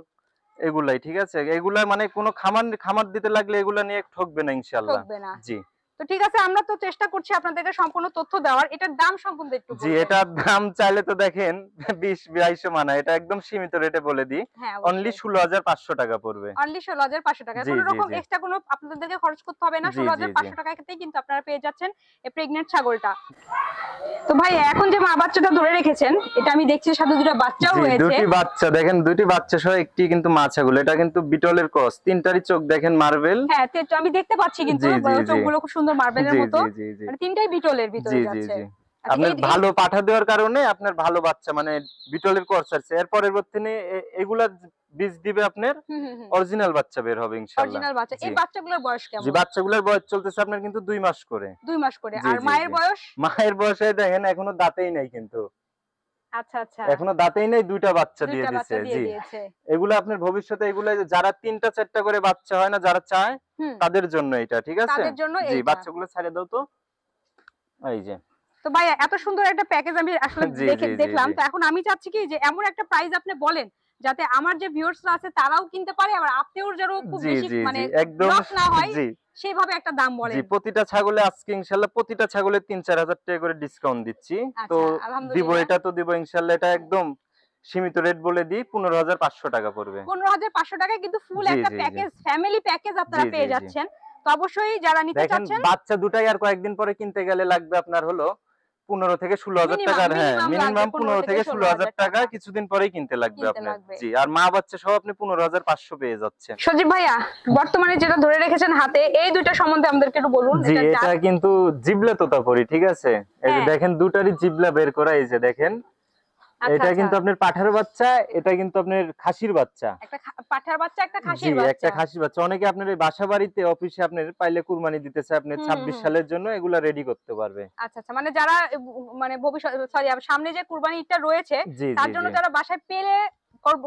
এগুলাই, ঠিক আছে? এগুলা মানে কোনো খামার খামার দিতে লাগলে এগুলা নিয়ে ঠকবে না ইনশাআল্লাহ। ঠকবে না। জি তো ঠিক আছে, আমরা তো চেষ্টা করছি আপনাদেরকে সম্পূর্ণ তথ্য দেওয়ার। এটার দাম সম্বন্ধে একটু জি, বলবেন। এটার দাম চাইলে তো দেখেন 20-2200 মানা, এটা একদম সীমিত রেটে বলে দিই। হ্যাঁ, অনলি অবশ্যই। 16,500 টাকা পড়বে। অনলি 16,500 টাকা। জি কোনো জি রকম জি এক্সট্রা কোনো আপনাদেরকে খরচ করতে হবে না। জি জি জি 16,500 টাকাতেই কিন্তু আপনারা পেয়ে যাচ্ছেন এই প্রেগন্যান্ট ছাগলটা। তো ভাই এখন যে মা বাচ্চাটা ধরে রেখেছেন, এটা আমি দেখছি সাথে দুটো বাচ্চাও জি, রয়েছে। দুটি বাচ্চা দেখেন, দুটি বাচ্চা সহ একটি কিন্তু মা ছাগল। এটা কিন্তু বিটলের ক্রস, তিনটারই চোখ দেখেন মার্বেল। হ্যাঁ, তো আমি দেখতে পাচ্ছি কিন্তু জি জি জি চোখগুলো খুব সুন্দর মার্বেলের জি মতো। জি জি জি মানে তিনটাই বিটলের ভিতরে জি জি যাচ্ছে। জি। আচ্ছা, আপনার এই ভালো পাঠা দেওয়ার কারণে আপনার ভালো বাচ্চা মানে বিটলের ক্রস আছে। এর পরবর্তীতে এগুলা বীজ দিবে আপনার হুম হুম হুম। অরিজিনাল বাচ্চা বের হবে ইনশাআল্লাহ। অরিজিনাল বাচ্চা। জি এই বাচ্চাগুলোর বয়স জি, কেমন? বাচ্চাগুলোর বয়স চলতেছে আপনার কিন্তু 2 মাস করে। 2 মাস করে। জি আর জি মায়ের জি। বয়স? মায়ের বয়সে দেখেন এখনো দাঁতেই নাই কিন্তু। আচ্ছা আচ্ছা। এখনো দাঁতেই নাই, দুইটা বাচ্চা দিয়ে 2টা দিছে। বাচ্চা দিয়ে জি, দিয়েছে। এগুলো আপনার ভবিষ্যতে এগুলা যারা 3টা 4টা করে বাচ্চা হয় না, যারা চায় হুম। তাদের জন্য এটা, ঠিক আছে? তাদের জন্য জি, এইটা। বাচ্চাগুলো ছেড়ে দাও তো। এই যে তো ভাই এত সুন্দর একটা প্যাকেজ আমি আসলে জি জি জি দেখলাম। জি তো এখন আমি চাচ্ছি কি যে এমন একটা প্রাইস আপনি বলেন যাতে আমার যে ভিউয়ার্সরা আছে তারাও কিনতে পারে, আবার আপনিও যেন খুব জি বেশি জি মানে জি, একদম। লস না হয় জি সেইভাবে একটা দাম জি, বলেন। প্রতিটা ছাগলে আজকে ইনশাআল্লাহ প্রতিটা ছাগলে 3-4 হাজার টাকা করে ডিসকাউন্ট দিচ্ছি। তো আচ্ছা, দিব, আলহামদুলিল্লাহ। এটা তো দিব ইনশাআল্লাহ। এটা একদম সীমিত রেট বলে দিই, 15,500 টাকা পড়বে। 15,500 টাকায় কিন্তু ফুল জি একটা জি জি প্যাকেজ, ফ্যামিলি প্যাকেজ জি আপনারা জি পেয়ে জি। যাচ্ছেন। তো অবশ্যই যারা নিতে দেখেন চাচ্ছেন বাচ্চা দুটাই আর কয়েকদিন পরে কিনতে গেলে লাগবে আপনার হলো 15 থেকে 16,000 মিনিমাম টাকার। হ্যাঁ, মিনিমাম লাগবে মিনিমাম 15 15 থেকে থেকে 16,000 16,000 টাকা টাকা কিছুদিন পরেই কিনতে লাগবে কিনতে আপনার। লাগবে। জি, আর মা বাচ্চা সহ আপনি 15,500 পেয়ে যাচ্ছেন। সজীব ভাইয়া, বর্তমানে যেটা ধরে রেখেছেন হাতে এই দুইটা সম্বন্ধে আমাদেরকে একটু বলুন। জি, এটা এটা কিন্তু জিবলা তোতাপুরি, ঠিক আছে? এই যে হ্যাঁ। দেখেন দুটারই জিবলা বের করা, এই যে দেখেন। আচ্ছা এটা আচ্ছা। কিন্তু আপনার পাঠার বাচ্চা, এটা কিন্তু আপনার খাসির বাচ্চা। একটা পাঠার বাচ্চা, একটা জি, খাসির একটা বাচ্চা। খাসির বাচ্চা। অনেকে আপনার এই বাসা বাড়িতে অফিসে আপনার পাইলে কুরবানি দিতেছে, আপনি হুম, হুম, 26 হুম। সালের জন্য এগুলা রেডি করতে পারবে। আচ্ছা আচ্ছা, মানে যারা মানে ভবিষ্যৎ সরি সামনে যে কুরবানি ঈদটা রয়েছে জি তার জি জন্য জি যারা বাসায় পেলে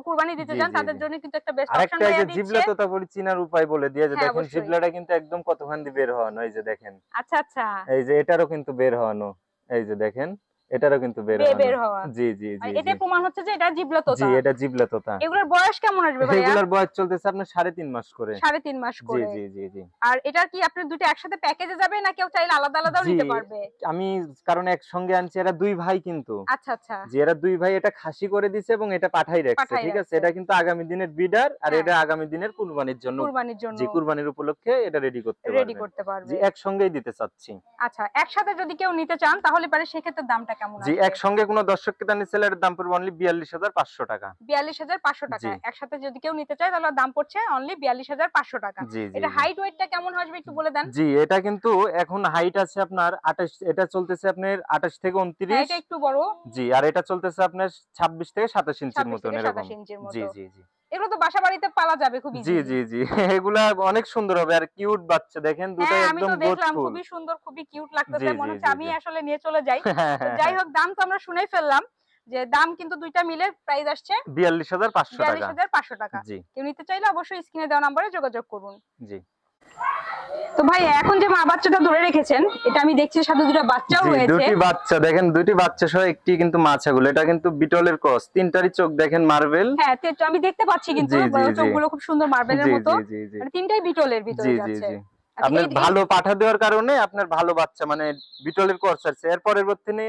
কুরবানি দিতে জি চান জি তাদের জি। জন্য কিন্তু একটা বেস্ট অপশন আরেকটা এই যে ভাইয়া দিচ্ছে। জিবলা তোতাপুরি চিনার উপায় বলে দিয়ে, যে হ্যাঁ, দেখেন অবশ্যই। জিবলাটা কিন্তু একদম কতখান দিয়ে বের হওয়ানো, এই যে দেখেন। আচ্ছা আচ্ছা। এই যে এটারও কিন্তু বের হওয়ানো, এই যে দেখেন, এটারও কিন্তু বের বের হওয়ানো। হওয়া। জি জি জি মানে জি এটাই প্রমাণ হচ্ছে যে এটা জিবলা জি, তোতা। এটা জিবলা তোতা। এগুলোর বয়স কেমন আসবে ভাইয়া? এগুলার বয়স চলতেছে আপনার 3.5 মাস করে। 3.5 মাস জি করে। জি জি জি আর এটা কি আপনি দুটো একসাথে প্যাকেজে যাবে না কেউ চাইলে আলাদা আলাদাও জি, নিতে পারবে? আমি কারণ একসঙ্গে আনছি, এরা দুই ভাই কিন্তু। আচ্ছা আচ্ছা। যে এরা দুই ভাই, এটা খাসি করে দিছে এবং এটা পাঠাই রাখছে, পাঠাই ঠিক আছে? রাখছে। এটা কিন্তু আগামী দিনের বিডার, আর হ্যাঁ। এটা আগামী দিনের কুরবানির জন্য। কুরবানির জন্য জি, কুরবানির উপলক্ষে এটা রেডি করতে রেডি পারবেন। করতে জি, পারবে। একসঙ্গেই দিতে চাচ্ছি। আচ্ছা, একসাথে যদি কেউ নিতে চান তাহলে পারে সেক্ষেত্রে দামটা কেমন জি আসবে? একসঙ্গে কোনো দর্শক ক্রেতা নিলে এর দাম পড়বে অনলি 42500 টাকা। 42500 টাকা। জি একসাথে যদি কেউ নিতে চায় তাহলে দাম পড়ছে অনলি 42500 টাকা। জি জি এটা জি হাইট ওয়েটটা কেমন আসবে একটু বলে দেন। জি এটা কিন্তু এখন হাইট আছে আপনার 28, এটা চলতেছে আপনার 28 থেকে হ্যাঁ, 29। এটা একটু বড়। জি আর এটা চলতেছে আপনার 26 থেকে 27 ইঞ্চির 26 মতন থেকে এরকম। 27 ইঞ্চির জি মতো। জি জি এগুলো তো বাসা বাড়িতে পালা যাবে খুব জি ইজিলি। জি জি এগুলা অনেক সুন্দর হবে আর কিউট বাচ্চা দেখেন দুটাই হ্যাঁ, আমি একদম তো দেখলাম গোদফুল। খুবই সুন্দর, খুবই কিউট জি লাগতেছে। জি মনে হচ্ছে জি আমি জি আসলে নিয়ে চলে যাই। হ্যাঁ তো হ্যাঁ যাই হ্যাঁ হোক, দাম তো আমরা শুনেই ফেললাম যে দাম কিন্তু দুইটা মিলে প্রাইস আসছে 42500 টাকা। 42500 টাকা। জি কেউ নিতে চাইলে অবশ্যই স্ক্রিনে দেওয়া নম্বরে যোগাযোগ করুন। জি তো ভাই, এখন যে মা বাচ্চাটা ধরে রেখেছেন, এটা আমি দেখছি সাথে দুটো বাচ্চাও জি রয়েছে। দুটি বাচ্চা দেখেন, দুটি বাচ্চা সহ একটি কিন্তু মা ছাগল। এটা কিন্তু বিটলের ক্রস, তিনটারই চোখ দেখেন মার্বেল। হ্যাঁ, তো আমি দেখতে পাচ্ছি কিন্তু জি জি জি চোখগুলো খুব সুন্দর মার্বেলের জি মতো। জি জি জি মানে তিনটাই বিটলের ভিতরে জি জি যাচ্ছে। জি আচ্ছা, আপনার এই ভালো পাঠা দেওয়ার কারণে আপনার ভালো বাচ্চা মানে বিটলের কোর্স আছে। এর পরবর্তীতে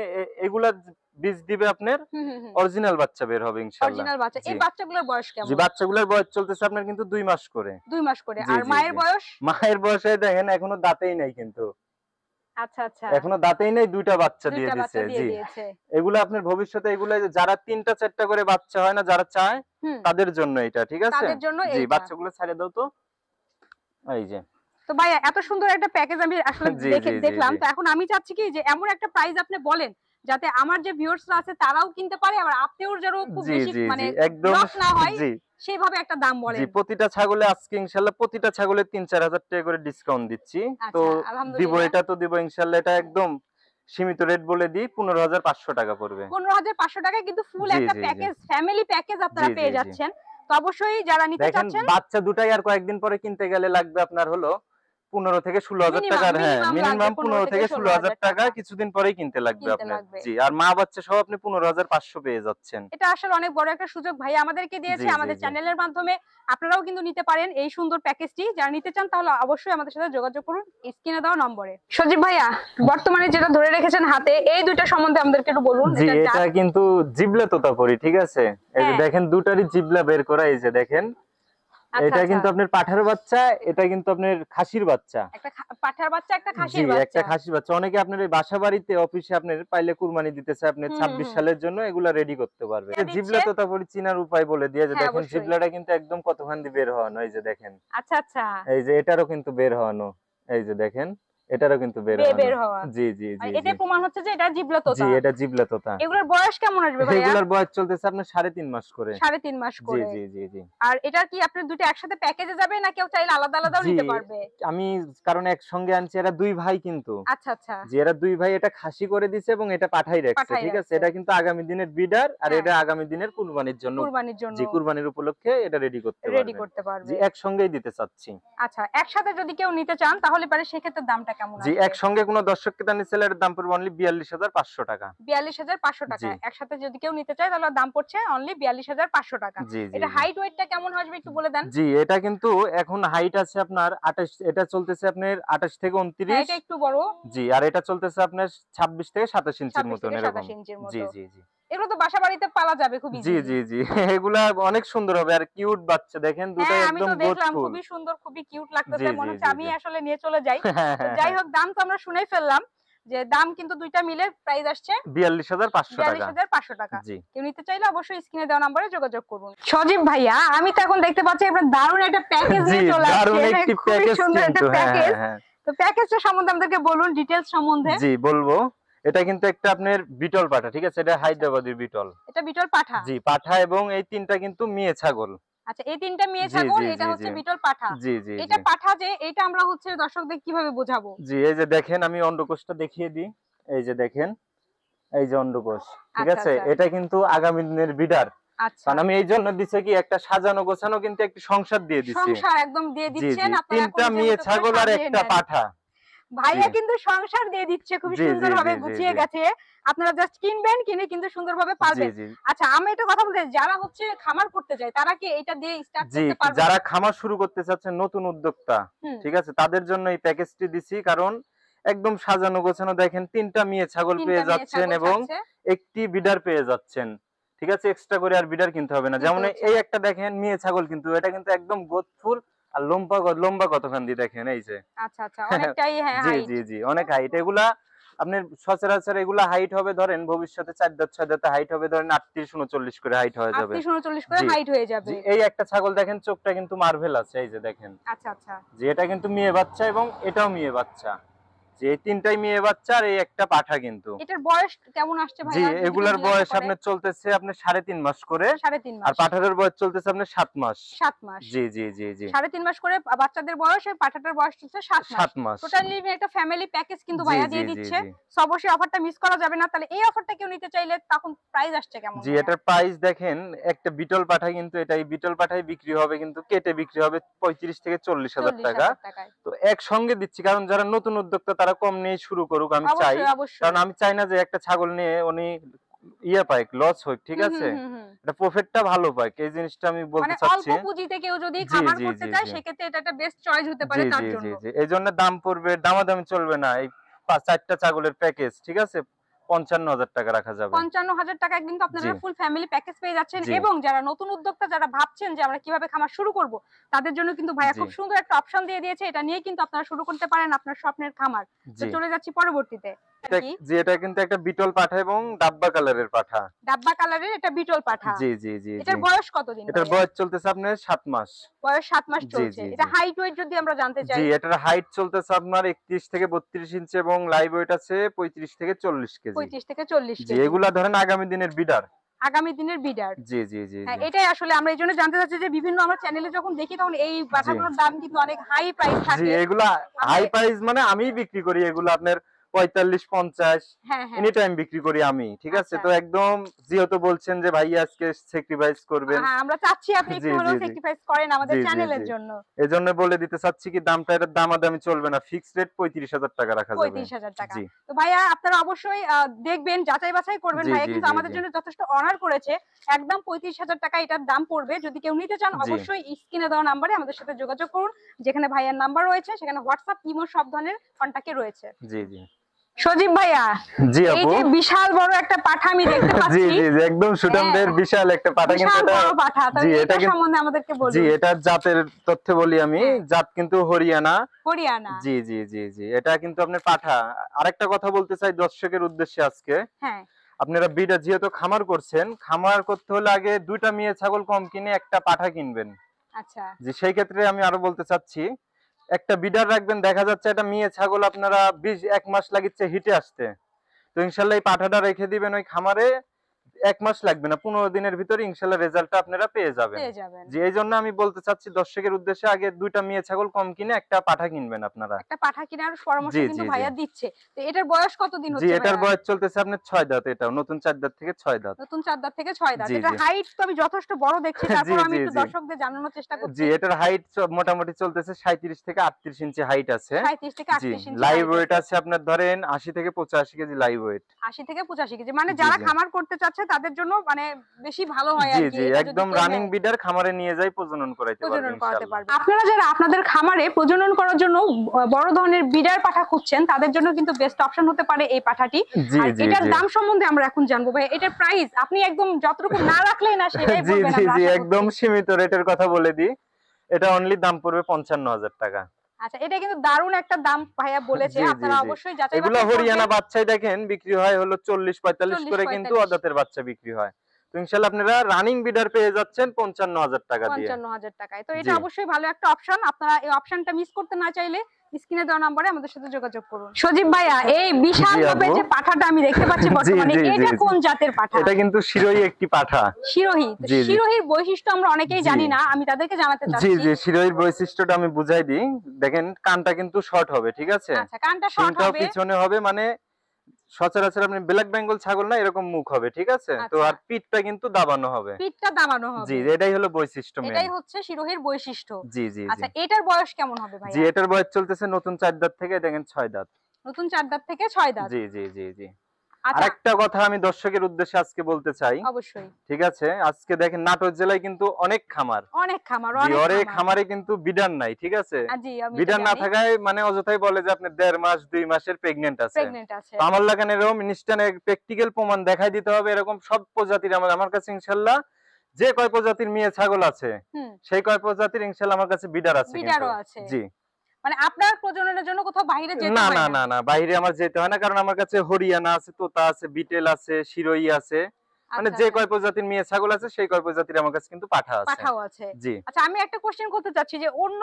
এগুলা বীজ দিবে আপনার হুম হুম হুম অরিজিনাল বাচ্চা বের হবে ইনশাআল্লাহ। অরিজিনাল বাচ্চা। জি এই বাচ্চাগুলোর বয়স জি কেমন? বাচ্চাগুলোর বয়স চলতেছে আপনার কিন্তু 2 মাস করে। 2 মাস করে। জি আর জি মায়ের জি বয়স? মায়ের বয়সে দেখেন এখনো দাঁতেই নাই কিন্তু, আচ্ছা আচ্ছা, এখনো দাঁতেই নাই, দুইটা বাচ্চা দিয়ে দুইটা দিছে। বাচ্চা দিয়ে জি দিয়েছে। এগুলো আপনার ভবিষ্যতে এগুলো যারা 3টা 4টা করে বাচ্চা হয় না যারা চায় হুম, তাদের জন্য এটা ঠিক আছে। তাদের জন্য জি এইটা। বাচ্চাগুলো ছেড়ে দাও তো, এই যে তো ভাই, এত সুন্দর একটা প্যাকেজ আমি আসলে জি জি জি দেখলাম। জি তো এখন আমি চাচ্ছি কি যে এমন একটা প্রাইস আপনি বলেন যাতে আমার যে ভিউয়ার্সরা আছে তারাও কিনতে পারে, আবার আপনিও যেন খুব জি বেশি জি মানে জি একদম লস না হয়, জি সেইভাবে একটা দাম জি বলেন। প্রতিটা ছাগলে আজকে ইনশাল্লাহ প্রতিটা ছাগলে 3-4 হাজার টাকা করে ডিসকাউন্ট দিচ্ছি। তো আচ্ছা, দিব, আলহামদুলিল্লাহ। এটা তো দিব ইনশাল্লাহ, এটা একদম সীমিত রেট বলে দিই 15,500 টাকা পড়বে। 15,500 টাকায় কিন্তু ফুল জি একটা জি জি প্যাকেজ, ফ্যামিলি প্যাকেজ জি আপনারা জি পেয়ে জি যাচ্ছেন। তো অবশ্যই যারা নিতে দেখেন চাচ্ছেন, বাচ্চা দুটাই আর কয়েকদিন পরে কিনতে গেলে লাগবে আপনার হলো 15 থেকে 16,000 মিনিমাম টাকার। হ্যাঁ মিনিমাম লাগবে মিনিমাম 15 15 থেকে থেকে 16,000 16,000 টাকা টাকা কিছুদিন পরেই কিনতে লাগবে কিনতে আপনার। লাগবে। জি আর মা বাচ্চা সহ আপনি 15,500 পেয়ে যাচ্ছেন। এটা আসলে অনেক বড় একটা সুযোগ ভাই আমাদেরকে জি দিয়েছে। জি আমাদের জি চ্যানেলের মাধ্যমে আপনারাও কিন্তু নিতে পারেন এই সুন্দর প্যাকেজটি। যারা নিতে চান তাহলে অবশ্যই আমাদের সাথে যোগাযোগ করুন স্ক্রিনে দেওয়া নম্বরে। সজীব ভাইয়া, বর্তমানে যেটা ধরে রেখেছেন হাতে, এই দুইটা সম্বন্ধে আমাদেরকে একটু বলুন। জি এটা এটা কিন্তু জিবলা তোতাপুরি ঠিক আছে। এই যে হ্যাঁ, দেখেন দুটারই জিবলা বের করা, এই যে দেখেন আচ্ছা এটা আচ্ছা, কিন্তু আপনার পাঠার বাচ্চা, এটা কিন্তু আপনার খাসির বাচ্চা। একটা পাঠার বাচ্চা, একটা জি খাসির একটা বাচ্চা। খাসির বাচ্চা। অনেকে আপনার এই বাসা বাড়িতে অফিসে আপনার পাইলে কুরবানি দিতেছে আপনি হুম হুম 26 হুম সালের জন্য এগুলা রেডি করতে পারবে। এটা দিচ্ছে। জিবলা তোতাপুরি চিনার উপায় বলে দিয়ে, যে হ্যাঁ, দেখেন অবশ্যই। জিবলাটা কিন্তু একদম কতখান দিয়ে বের হওয়ানো, এই যে দেখেন, আচ্ছা আচ্ছা, এই যে এটারও কিন্তু বের হওয়ানো, এই যে দেখেন এটারও কিন্তু বের হওয়ানো। বের হওয়া। জি জি জি জি এটাই প্রমাণ হচ্ছে যে এটা জিবলা জি তোতা। এটা জিবলা তোতা। এগুলোর বয়স কেমন আসবে ভাইয়া? এগুলার বয়স চলতেছে আপনার 3.5 মাস করে। 3.5 মাস জি করে। জি জি জি আর এটা কি আপনার দুটো একসাথে প্যাকেজে যাবে, না কেউ চাইলে আলাদা আলাদাও জি নিতে পারবে? আমি কারণ একসঙ্গে আনছি, এরা দুই ভাই কিন্তু। আচ্ছা আচ্ছা, যে এরা দুই ভাই, এটা খাসি করে দিছে এবং এটা পাঠাই রাখছে পাঠাই ঠিক আছে। রাখছে। এটা কিন্তু আগামী দিনের বিডার আর হ্যাঁ, এটা আগামী দিনের কুরবানির জন্য। কুরবানির জন্য জি কুরবানির উপলক্ষে এটা রেডি করতে রেডি পারবে। করতে জি পারবে। একসঙ্গেই দিতে চাচ্ছি। আচ্ছা, একসাথে যদি কেউ নিতে চান তাহলে পারে সেক্ষেত্রে দামটা কেমন জি আসবে? একসঙ্গে কোনো দর্শক ক্রেতা নিলে এর দাম পড়বে অনলি 42,500 টাকা। 42500 টাকা। জি একসাথে যদি কেউ নিতে চায় তাহলে দাম পড়ছে অনলি 42500 টাকা। জি জি এটা জি হাইট ওয়েটটা কেমন আসবে একটু বলে দেন। জি এটা কিন্তু এখন হাইট আছে আপনার 28, এটা চলতেছে আপনার 28 থেকে হ্যাঁ, 29। এটা একটু বড়। জি আর এটা চলতেছে আপনার 26 থেকে 27 ইঞ্চির 26 মতন থেকে এরকম। 27 ইঞ্চির জি মতো। জি জি এগুলো তো বাসা বাড়িতে পালা যাবে খুব জি ইজিলি। জি জি এগুলা অনেক সুন্দর হবে আর কিউট বাচ্চা দেখেন দুটাই হ্যাঁ, আমি একদম তো দেখলাম গোদফুল। খুবই সুন্দর, খুবই কিউট জি লাগতেছে। মনে জি হচ্ছে জি আমি জি আসলে নিয়ে চলে যাই। হ্যাঁ তো হ্যাঁ যাই হ্যাঁ হোক, দাম তো আমরা শুনেই ফেললাম যে দাম কিন্তু দুইটা মিলে প্রাইস আসছে 42,500 টাকা। 42500 টাকা। জি কেউ নিতে চাইলে অবশ্যই স্ক্রিনে দেওয়া নম্বরে যোগাযোগ করুন। সজীব ভাইয়া, আমি তো এখন দেখতে পাচ্ছি আপনার দারুণ একটা প্যাকেজ জি নিয়ে চলে দারুণ আসছে। একটি খুবই প্যাকেজ সুন্দর একটা কিন্তু। হ্যাঁ প্যাকেজ। হ্যাঁ হ্যাঁ তো প্যাকেজটা সম্বন্ধে আমাদেরকে বলুন, ডিটেইলস সম্বন্ধে। জি বলবো। এটা কিন্তু একটা আপনার বিটল পাঠা ঠিক আছে, এটা আচ্ছা, হায়দ্রাবাদের বিটল। এটা বিটল পাঠা। জি পাঠা এবং এই তিনটা কিন্তু মেয়ে ছাগল। আচ্ছা, এই তিনটা মেয়ে জি ছাগল, জি এটা জি হচ্ছে জি বিটল পাঠা। জি জি এটা জি পাঠা যে, এটা আমরা হচ্ছে দর্শকদের কিভাবে বোঝাবো? জি এই যে দেখেন আমি অন্ডকোষটা দেখিয়ে দিই। এই যে দেখেন, এই যে অন্ডকোষ ঠিক আচ্ছা আছে, আচ্ছা এটা কিন্তু আগামী দিনের বিডার। আচ্ছা, কারণ আমি এই জন্য দিছে কি একটা সাজানো গোছানো কিন্তু একটি সংসার দিয়ে দিছি। সংসার একদম দিয়ে জি জি দিচ্ছেন আপনারা। এখন তিনটা যে মেয়ে মতো করে ছাগল আর সাজিয়ে একটা নেন। পাঠা। জি ভাইয়া কিন্তু সংসার দিয়ে দিচ্ছে খুবই জি জি সুন্দরভাবে জি জি গুছিয়ে জি গেছে। আপনারা জাস্ট কিনবেন, কিনে কিন্তু সুন্দরভাবে জি পালবেন। জি আচ্ছা, আমি একটা কথা বলতে চাই, যারা হচ্ছে খামার করতে চায় তারা কি এটা দিয়ে স্টার্ট জি করতে পারবে? যারা খামার শুরু করতে চাচ্ছেন নতুন উদ্যোক্তা হুম, ঠিক আছে, তাদের জন্য এই প্যাকেজটি দিছি। কারণ একদম সাজানো গোছানো দেখেন, তিনটা মেয়ে ছাগল তিনটা পেয়ে মেয়ে যাচ্ছেন ছাগল এবং থাকছে, একটি বিডার পেয়ে যাচ্ছেন ঠিক আছে। এক্সট্রা করে আর বিডার কিনতে হবে না। কিনতে যেমন হচ্ছে এই না। একটা দেখেন মেয়ে ছাগল, কিন্তু এটা কিন্তু একদম গোদফুল আর লম্বা লম্বা কতখান দিয়ে দেখেন, এই যে আচ্ছা আচ্ছা, অনেকটাই হ্যাঁ জি হাইট। জি জি অনেক হাইট। এগুলা আপনার সচরাচর এগুলা হাইট হবে ধরেন ভবিষ্যতে 4 দাঁত 6 দাঁতে হাইট হবে ধরেন 38 39 করে হাইট হয়ে যাবে। 38 39 করে জি, হাইট হয়ে যাবে। জি, এই একটা ছাগল দেখেন চোখটা কিন্তু মার্ভেল আছে, এই যে দেখেন। আচ্ছা আচ্ছা। যে এটা কিন্তু মেয়ে বাচ্চা এবং এটাও মেয়ে বাচ্চা। যে এই তিনটাই মেয়ে বাচ্চা আর এই একটা পাঠা কিন্তু। এটার বয়স কেমন আসছে জি, ভাইয়া? এগুলার বয়স আপনার চলতেছে আপনার 3.5 মাস করে। 3.5 আর মাস। পাঠাটার বয়স চলতেছে আপনার 7 মাস। 7 মাস। জি, জি, জি, জি। 3.5 মাস করে বাচ্চাদের বয়স, আর পাঠাটার বয়স হচ্ছে 7 মাস। 7 মাস। টোটালি একটা ফ্যামিলি প্যাকেজ কিন্তু জি, ভাইয়া জি, দিয়ে জি, দিচ্ছে। জি। সো অবশ্যই অফারটা মিস করা যাবে না। তাহলে এই অফারটা কেউ নিতে চাইলে তখন প্রাইস আসছে কেমন জি, ভাইয়া? এটার প্রাইস দেখেন একটা বিটল পাঠা কিন্তু এটা এই বিটল পাঠাই বিক্রি হবে কিন্তু কেটে বিক্রি হবে 35 থেকে 40,000 টাকা। 40,000 টাকায়। তো একসঙ্গে দিচ্ছি কারণ যারা নতুন উদ্যোক্তা তারা কম নিয়ে শুরু করুক, আমি চাই। অবশ্যই অবশ্যই। কারণ আমি চাই না যে একটা ছাগল নিয়ে উনি ইয়ে পায়, লস হোক, ঠিক হুম, আছে? হুম, হুম, হুম। এটা প্রফিটটা ভালো পায়, এই জিনিসটা আমি বলতে মানে অল্প চাচ্ছি। পুঁজিতে কেউ যদি জি, খামার জি, করতে জি, চায় জি। সেক্ষেত্রে এটা একটা বেস্ট চয়েস হতে পারে জি, তার জি, জন্য। জি, জি। এইজন্য দাম পড়বে, দামাদামি চলবে না। এই 4টা ছাগলের প্যাকেজ, ঠিক আছে? 55,000 টাকা রাখা যাবে। 55,000 টাকায় কিন্তু আপনারা জি, ফুল ফ্যামিলি প্যাকেজ পেয়ে যাচ্ছেন। জি, এবং যারা নতুন উদ্যোক্তা যারা ভাবছেন যে আমরা কিভাবে খামার শুরু করব, তাদের জন্য কিন্তু ভাইয়া জি, খুব সুন্দর একটা অপশন দিয়ে দিয়েছে। এটা নিয়ে কিন্তু আপনারা শুরু করতে পারেন আপনার স্বপ্নের খামার। তো জি। চলে যাচ্ছি পরবর্তীতে। কি? জি, এটা কিন্তু একটা বিটল পাঠা এবং ডাব্বা কালারের পাঠা। ডাব্বা কালারের এটা বিটল পাঠা। জি, জি, জি, জি। এটার বয়স কতদিন এটার ভাইয়া? বয়স চলতেছে আপনার 7 মাস। বয়স 7 মাস জি, চলছে। জি, এটা জি। হাইট ওয়েট যদি আমরা জানতে জি, চাই। এটার হাইট চলতেছে আপনার 31 থেকে 32 ইঞ্চি এবং লাইভ ওয়েট আছে 35 থেকে 40 কেজি। 35 থেকে 40 জি, কেজি। এগুলা ধরেন আগামী দিনের বিডার। আগামী দিনের বিডার। জি, জি, জি, হ্যাঁ, জি। এটাই আসলে আমরা এইজন্য জানতে চাচ্ছি যে বিভিন্ন আমরা চ্যানেলে যখন দেখি তখন এই জি। পাঠাগুলোর দাম কিন্তু অনেক হাই প্রাইস জি, থাকে। এগুলা আমরা হাই প্রাইস মানে আমিই বিক্রি করি এগুলা আপনার 45 50 হ্যাঁ, হ্যাঁ। এনি টাইম বিক্রি করি আমি। ঠিক আছে? আচ্ছা। তো একদম যেহেতু বলছেন যে ভাইয়া আজকে স্যাক্রিফাইস করবেন। হ্যাঁ, আমরা চাচ্ছি আপনি একটু জি, হলেও জি, জি। স্যাক্রিফাইস করেন আমাদের জি, জি, চ্যানেলের জি। জন্য। এজন্য বলে দিতে চাচ্ছি কি দামটা এটার দামাদামি চলবে না। ফিক্সড রেট 35,000 টাকা রাখা যাবে। 35,000 টাকা। জি, তো ভাইয়া আপনারা অবশ্যই দেখবেন, যাচাই বাছাই করবেন। জি, ভাইয়া জি, কিন্তু জি, আমাদের জি। জন্য যথেষ্ট অনার করেছে। একদম 35,000 টাকা এটার দাম পড়বে। যদি কেউ নিতে চান জি, অবশ্যই স্ক্রিনে দেওয়া নাম্বারে আমাদের সাথে যোগাযোগ করুন। যেখানে ভাইয়ার নাম্বার রয়েছে সেখানে WhatsApp, ইমো সব ধরনের কন্টাক্টে রয়েছে। জি, জি। সজীব ভাইয়া, জি এই আপু। যে বিশাল বড় একটা পাঠা আমি দেখতে জি, পাচ্ছি। জি, জি, একদম সুঠামদের হ্যাঁ, বিশাল একটা পাঠা কিন্তু বিশাল এটা। বড় পাঠা। জি, তাহলে এটা এটা কিন্তু সম্বন্ধে আমাদেরকে জি, বলুন। এটার জাতের তথ্য বলি আমি। হ্যাঁ। জাত কিন্তু হরিয়ানা। হরিয়ানা। জি, জি, জি, জি। এটা কিন্তু আপনার পাঠা। আরেকটা কথা বলতে চাই দর্শকের উদ্দেশ্যে আজকে। হ্যাঁ। আপনারা বিটা যেহেতু খামার করছেন, খামার করতে হলে আগে 2টা মেয়ে ছাগল কম কিনে একটা পাঠা কিনবেন। আচ্ছা। জি, সেই ক্ষেত্রে আমি আরো বলতে চাচ্ছি, একটা বিডার রাখবেন, দেখা যাচ্ছে একটা মেয়ে ছাগল আপনারা 1 মাস লাগিচ্ছে হিটে আসতে। তো ইনশাআল্লাহ এই পাঠাটা রেখে দিবেন ওই খামারে, 1 মাস লাগবে না, 15 দিনের ভিতরে ইনশাআল্লাহ রেজাল্টটা আপনারা পেয়ে যাবেন। পেয়ে যাবেন। জি, এইজন্য আমি বলতে চাচ্ছি দর্শকের উদ্দেশ্যে আগে 2টা মেয়ে ছাগল কম কিনে একটা পাঠা কিনবেন আপনারা। একটা পাঠা কেনার পরামর্শ জি, কিন্তু জি, জি। ভাইয়া দিচ্ছে। তো এটার বয়স কতদিন জি, হচ্ছে এটার ভাইয়া? বয়স চলতেছে আপনার 6 দাঁত, এটাও নতুন 4 দাঁত থেকে 6 দাঁত। নতুন 4 দাঁত থেকে 6 দাঁত। জি, এটার জি। হাইট তো আমি যথেষ্ট বড় দেখছি। জি, তারপর আমি জি, একটু জি। দর্শকদের জানানোর চেষ্টা জি, করছি। এটার হাইট মোটামুটি চলতেছে 37 থেকে 38 ইঞ্চি হাইট আছে। 37 থেকে জি, 38 ইঞ্চি লাইভ হাইট ওয়েট আছে। আছে আপনার ধরেন 80 থেকে 85 কেজি লাইভ ওয়েট। 80 থেকে 85 কেজি। মানে জি, যারা জি। খামার করতে চাচ্ছে তাদের জন্য মানে বেশি ভালো হয় জি, আরকি। জি, এটা যদি একদম কেউ রানিং নেয়, বিডার খামারে নিয়ে যাই প্রজনন করাইতে পারবে প্রজনন করাতে ইনশাআল্লাহ। পারবে। আপনারা যারা আপনাদের খামারে প্রজনন করার জন্য বড় ধরনের বিডার পাঠা খুঁজছেন তাদের জন্য কিন্তু বেস্ট অপশন হতে পারে এই পাঠাটি। জি, আর জি, এটার জি। দাম সম্বন্ধে আমরা এখন জানবো ভাই। এটার প্রাইস আপনি একদম যতটুকু না রাখলেই না সেটাই জি, বলবেন জি, আমরা জি, আশা একদম করছি। সীমিত রেটের কথা বলে দিই। এটা অনলি দাম পড়বে 55,000 টাকা। আচ্ছা, এটা কিন্তু দারুণ একটা দাম ভাইয়া বলেছে। জি, জি, আপনারা জি। অবশ্যই যাচাই এগুলা বাছাই হরিয়ানা করবেন। বাচ্চাই দেখেন বিক্রি হয় হলো 40 45 করে, কিন্তু 40-45 অদাতের বাচ্চা বিক্রি হয়। তো ইনশাআল্লাহ আপনারা রানিং বিডার পেয়ে যাচ্ছেন 55,000 টাকা দিয়ে। 55,000 টাকায়। তো এটা জি, অবশ্যই ভালো একটা অপশন। আপনারা এই অপশনটা মিস করতে না চাইলে স্ক্রিনে দেওয়া নম্বরে আমাদের সাথে যোগাযোগ করুন। সজীব ভাইয়া, এই বিশাল জি, মাপের আপু। যে পাঠাটা আমি দেখতে পাচ্ছি জি, বর্তমানে, জি, জি, এটা জি। কোন জাতের পাঠা? এটা কিন্তু শিরোই একটি পাঠা। শিরোহী। তো জি, জি। শিরোহীর বৈশিষ্ট্য আমরা অনেকেই জি। জানি না। আমি তাদেরকে জানাতে জি, চাচ্ছি। জি, শিরোইর বৈশিষ্ট্যটা আমি বুঝাই দিই। দেখেন কানটা কিন্তু শর্ট হবে, ঠিক আছে? আচ্ছা, কানটা শর্ট শিংটাও হবে। পিছনে হবে, মানে সচরাচর আপনি ব্ল্যাক বেঙ্গল ছাগল না এরকম মুখ হবে, ঠিক আছে? তো আচ্ছা, আর পিঠটা কিন্তু দাবানো হবে। পিঠটা দামানো জি, হবে। এটাই হলো বৈশিষ্ট্য মেন। এটাই হচ্ছে শিরোহীর বৈশিষ্ট্য। জি, জি, জি। আচ্ছা, এটার বয়স কেমন হবে জি, ভাইয়া? এটার বয়স চলতেছে নতুন 4 দাঁত থেকে দেখেন 6 দাঁত। নতুন 4 দাঁত থেকে 6 দাঁত। জি, জি, জি, জি। আচ্ছা, আরেকটা কথা আমি দর্শকের উদ্দেশ্যে আজকে বলতে চাই। অবশ্যই। ঠিক আছে? আজকে দেখেন নাটোর জেলায় কিন্তু অনেক খামার। অনেক খামার, জি, অনেক অনেক খামার। খামারে কিন্তু বিডার নাই, ঠিক আছে? জি, আমি এটা বিডার না জানি। থাকায় মানে অযথাই বলে যে আপনি 1.5 মাস 2 মাসের প্রেগন্যান্ট আছে। প্রেগন্যান্ট আছে। তো আমার লাগান এরকম ইনস্ট্যান্ট প্র্যাকটিক্যাল প্রমাণ দেখাই দিতে হবে, এরকম সব প্রজাতির আমার কাছে ইনশাআল্লাহ যে কয় প্রজাতির মেয়ে ছাগল আছে হুম। সেই কয় প্রজাতির ইনশাআল্লাহ আমার কাছে বিডার আছে কিন্তু। বিডারও আছে। জি। মানে আপনার প্রজননের জন্য কোথাও বাইরে যেতে না হয় না না? না না, বাইরে আমার যেতে হয় না, কারণ আমার কাছে হরিয়ানা আছে, তোতা আছে, বিটেল আছে, শিরোই আছে, মানে আচ্ছা, যে আচ্ছা। কয় প্রজাতির মেয়ে ছাগল আছে সেই কয় প্রজাতির আমার কাছে কিন্তু পাঠা আছে। পাঠাও আছে। জি। আচ্ছা, আমি একটা কোশ্চেন করতে চাচ্ছি যে অন্য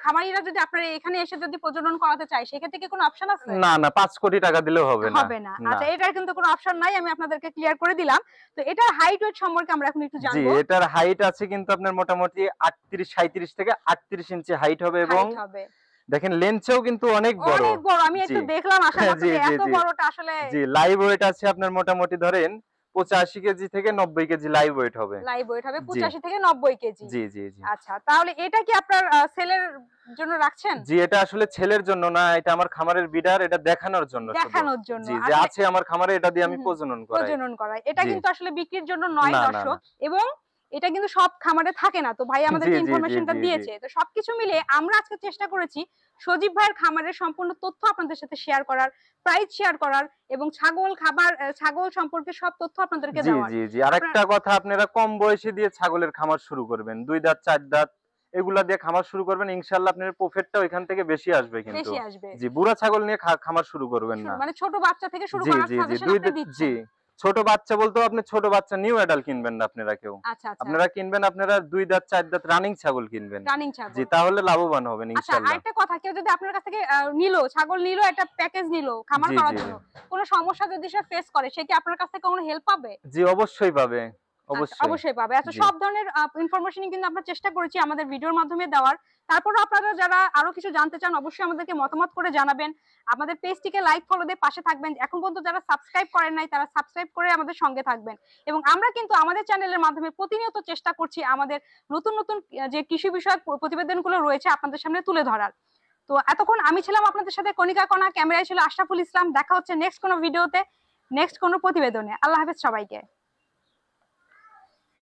খামারিরা যদি আপনার এখানে এসে যদি প্রজনন করাতে চায় সেক্ষেত্রে কি কোনো অপশন আছে? না না, ৫ কোটি টাকা দিলেও হবে না। হবে না। না। আচ্ছা, এটার কিন্তু কোনো অপশন নাই, আমি আপনাদেরকে ক্লিয়ার করে দিলাম। তো এটার হাইট ওয়েট সম্পর্কে আমরা এখন একটু জি, জানবো। এটার হাইট আছে কিন্তু আপনার মোটামুটি ৩৮ ৩৭ থেকে ৩৮ ইঞ্চি হাইট হবে, এবং হাইট হবে দেখেন লেন্সেও কিন্তু অনেক বড়। অনেক বড়। আমি জি। একটু দেখলাম আশা করতে জি, যে জি, এত জি। বড়টা আসলে জি, লাইভ ওয়েট আছে আপনার মোটামুটি ধরেন ৮৫ কেজি থেকে ৯০ কেজি লাইভ ওয়েট হবে। লাইভ ওয়েট হবে জি। 85 থেকে 90 কেজি। জি, জি, জি। আচ্ছা, তাহলে এটা কি আপনার সেলের জন্য রাখছেন? জি, এটা আসলে ছেলের জন্য না, এটা আমার খামারের বিডার, এটা দেখানোর জন্য শুধু। দেখানোর জন্য। জি, যে আসলে আছে আমার খামারে, এটা দিয়ে আমি হুম, হুম, প্রজনন করাই। প্রজনন করায়। এটা জি। কিন্তু আসলে বিক্রির জন্য নয় না, না, দর্শক, না। এবং এটা কিন্তু সব খামারে থাকে না। তো ভাই জি, আমাদেরকে জি, জি, ইনফরমেশনটা জি, জি। দিয়েছে। তো সবকিছু মিলিয়ে আমরা আজকে চেষ্টা করেছি সজীব ভাইয়ের খামারের সম্পূর্ণ তথ্য আপনাদের সাথে শেয়ার করার, প্রাইস শেয়ার করার, এবং ছাগল সম্পর্কে সব তথ্য আপনাদেরকে জি, দেওয়ার। জি, জি। আপনার আরেকটা কথা, আপনারা কম বয়সে দিয়ে ছাগলের খামার শুরু করবেন। ২ দাঁত, ৪ দাঁত এগুলা দিয়ে খামার শুরু করবেন। ইনশাআল্লাহ আপনার প্রফিটটা ওইখান থেকে বেশি আসবে কিন্তু। বেশি আসবে। জি, বুড়া ছাগল নিয়ে খামার শুরু করবেন না। মানে ছোট বাচ্চা থেকে শুরু জি, করার জি, জি। সাজেশন ২ আপনি দিচ্ছেন। জি। ছোট বাচ্চা বলতেও আপনি ছোট বাচ্চা নিউ অ্যাডাল্ট কিনবেন না আপনারা কেউ। আচ্ছা, আচ্ছা। আপনারা কিনবেন, আপনারা ২ দাঁত, ৪ দাঁত রানিং ছাগল কিনবেন। রানিং জি, ছাগল। তাহলে লাভবান হবেন আচ্ছা, ইনশাআল্লাহ। আরেকটা কথা, কেউ যদি আপনার কাছ থেকে ছাগল নিলো, একটা প্যাকেজ নিলো খামার জি, করার জি, জি। জন্য, কোনো সমস্যা যদি সে ফেস করে, সে কি আপনার কাছ থেকে কোনো হেল্প পাবে? জি, অবশ্যই পাবে। আচ্ছা, অবশ্যই। অবশ্যই পাবে। আচ্ছা, জি। সব ধরনের ইনফরমেশনই কিন্তু আমরা চেষ্টা করেছি আমাদের ভিডিওর মাধ্যমে দেওয়ার। তারপরেও আপনারা যারা আরো কিছু জানতে চান অবশ্যই আমাদেরকে মতামত করে জানাবেন। আমাদের পেজটিকে লাইক ফলো দিয়ে পাশে থাকবেন। এখন পর্যন্ত যারা সাবস্ক্রাইব করেন নাই তারা সাবস্ক্রাইব করে আমাদের সঙ্গে থাকবেন। এবং আমরা কিন্তু আমাদের চ্যানেলের মাধ্যমে প্রতিনিয়ত চেষ্টা করছি আমাদের নতুন নতুন যে কৃষি বিষয়ক প্রতিবেদনগুলো রয়েছে আপনাদের সামনে তুলে ধরার। তো এতক্ষণ আমি ছিলাম আপনাদের সাথে কণিকা কণা, ক্যামেরায় ছিল আশরাফুল ইসলাম। দেখা হচ্ছে নেক্সট কোনো ভিডিওতে, নেক্সট কোনো প্রতিবেদনে। আল্লাহ হাফেজ সবাইকে।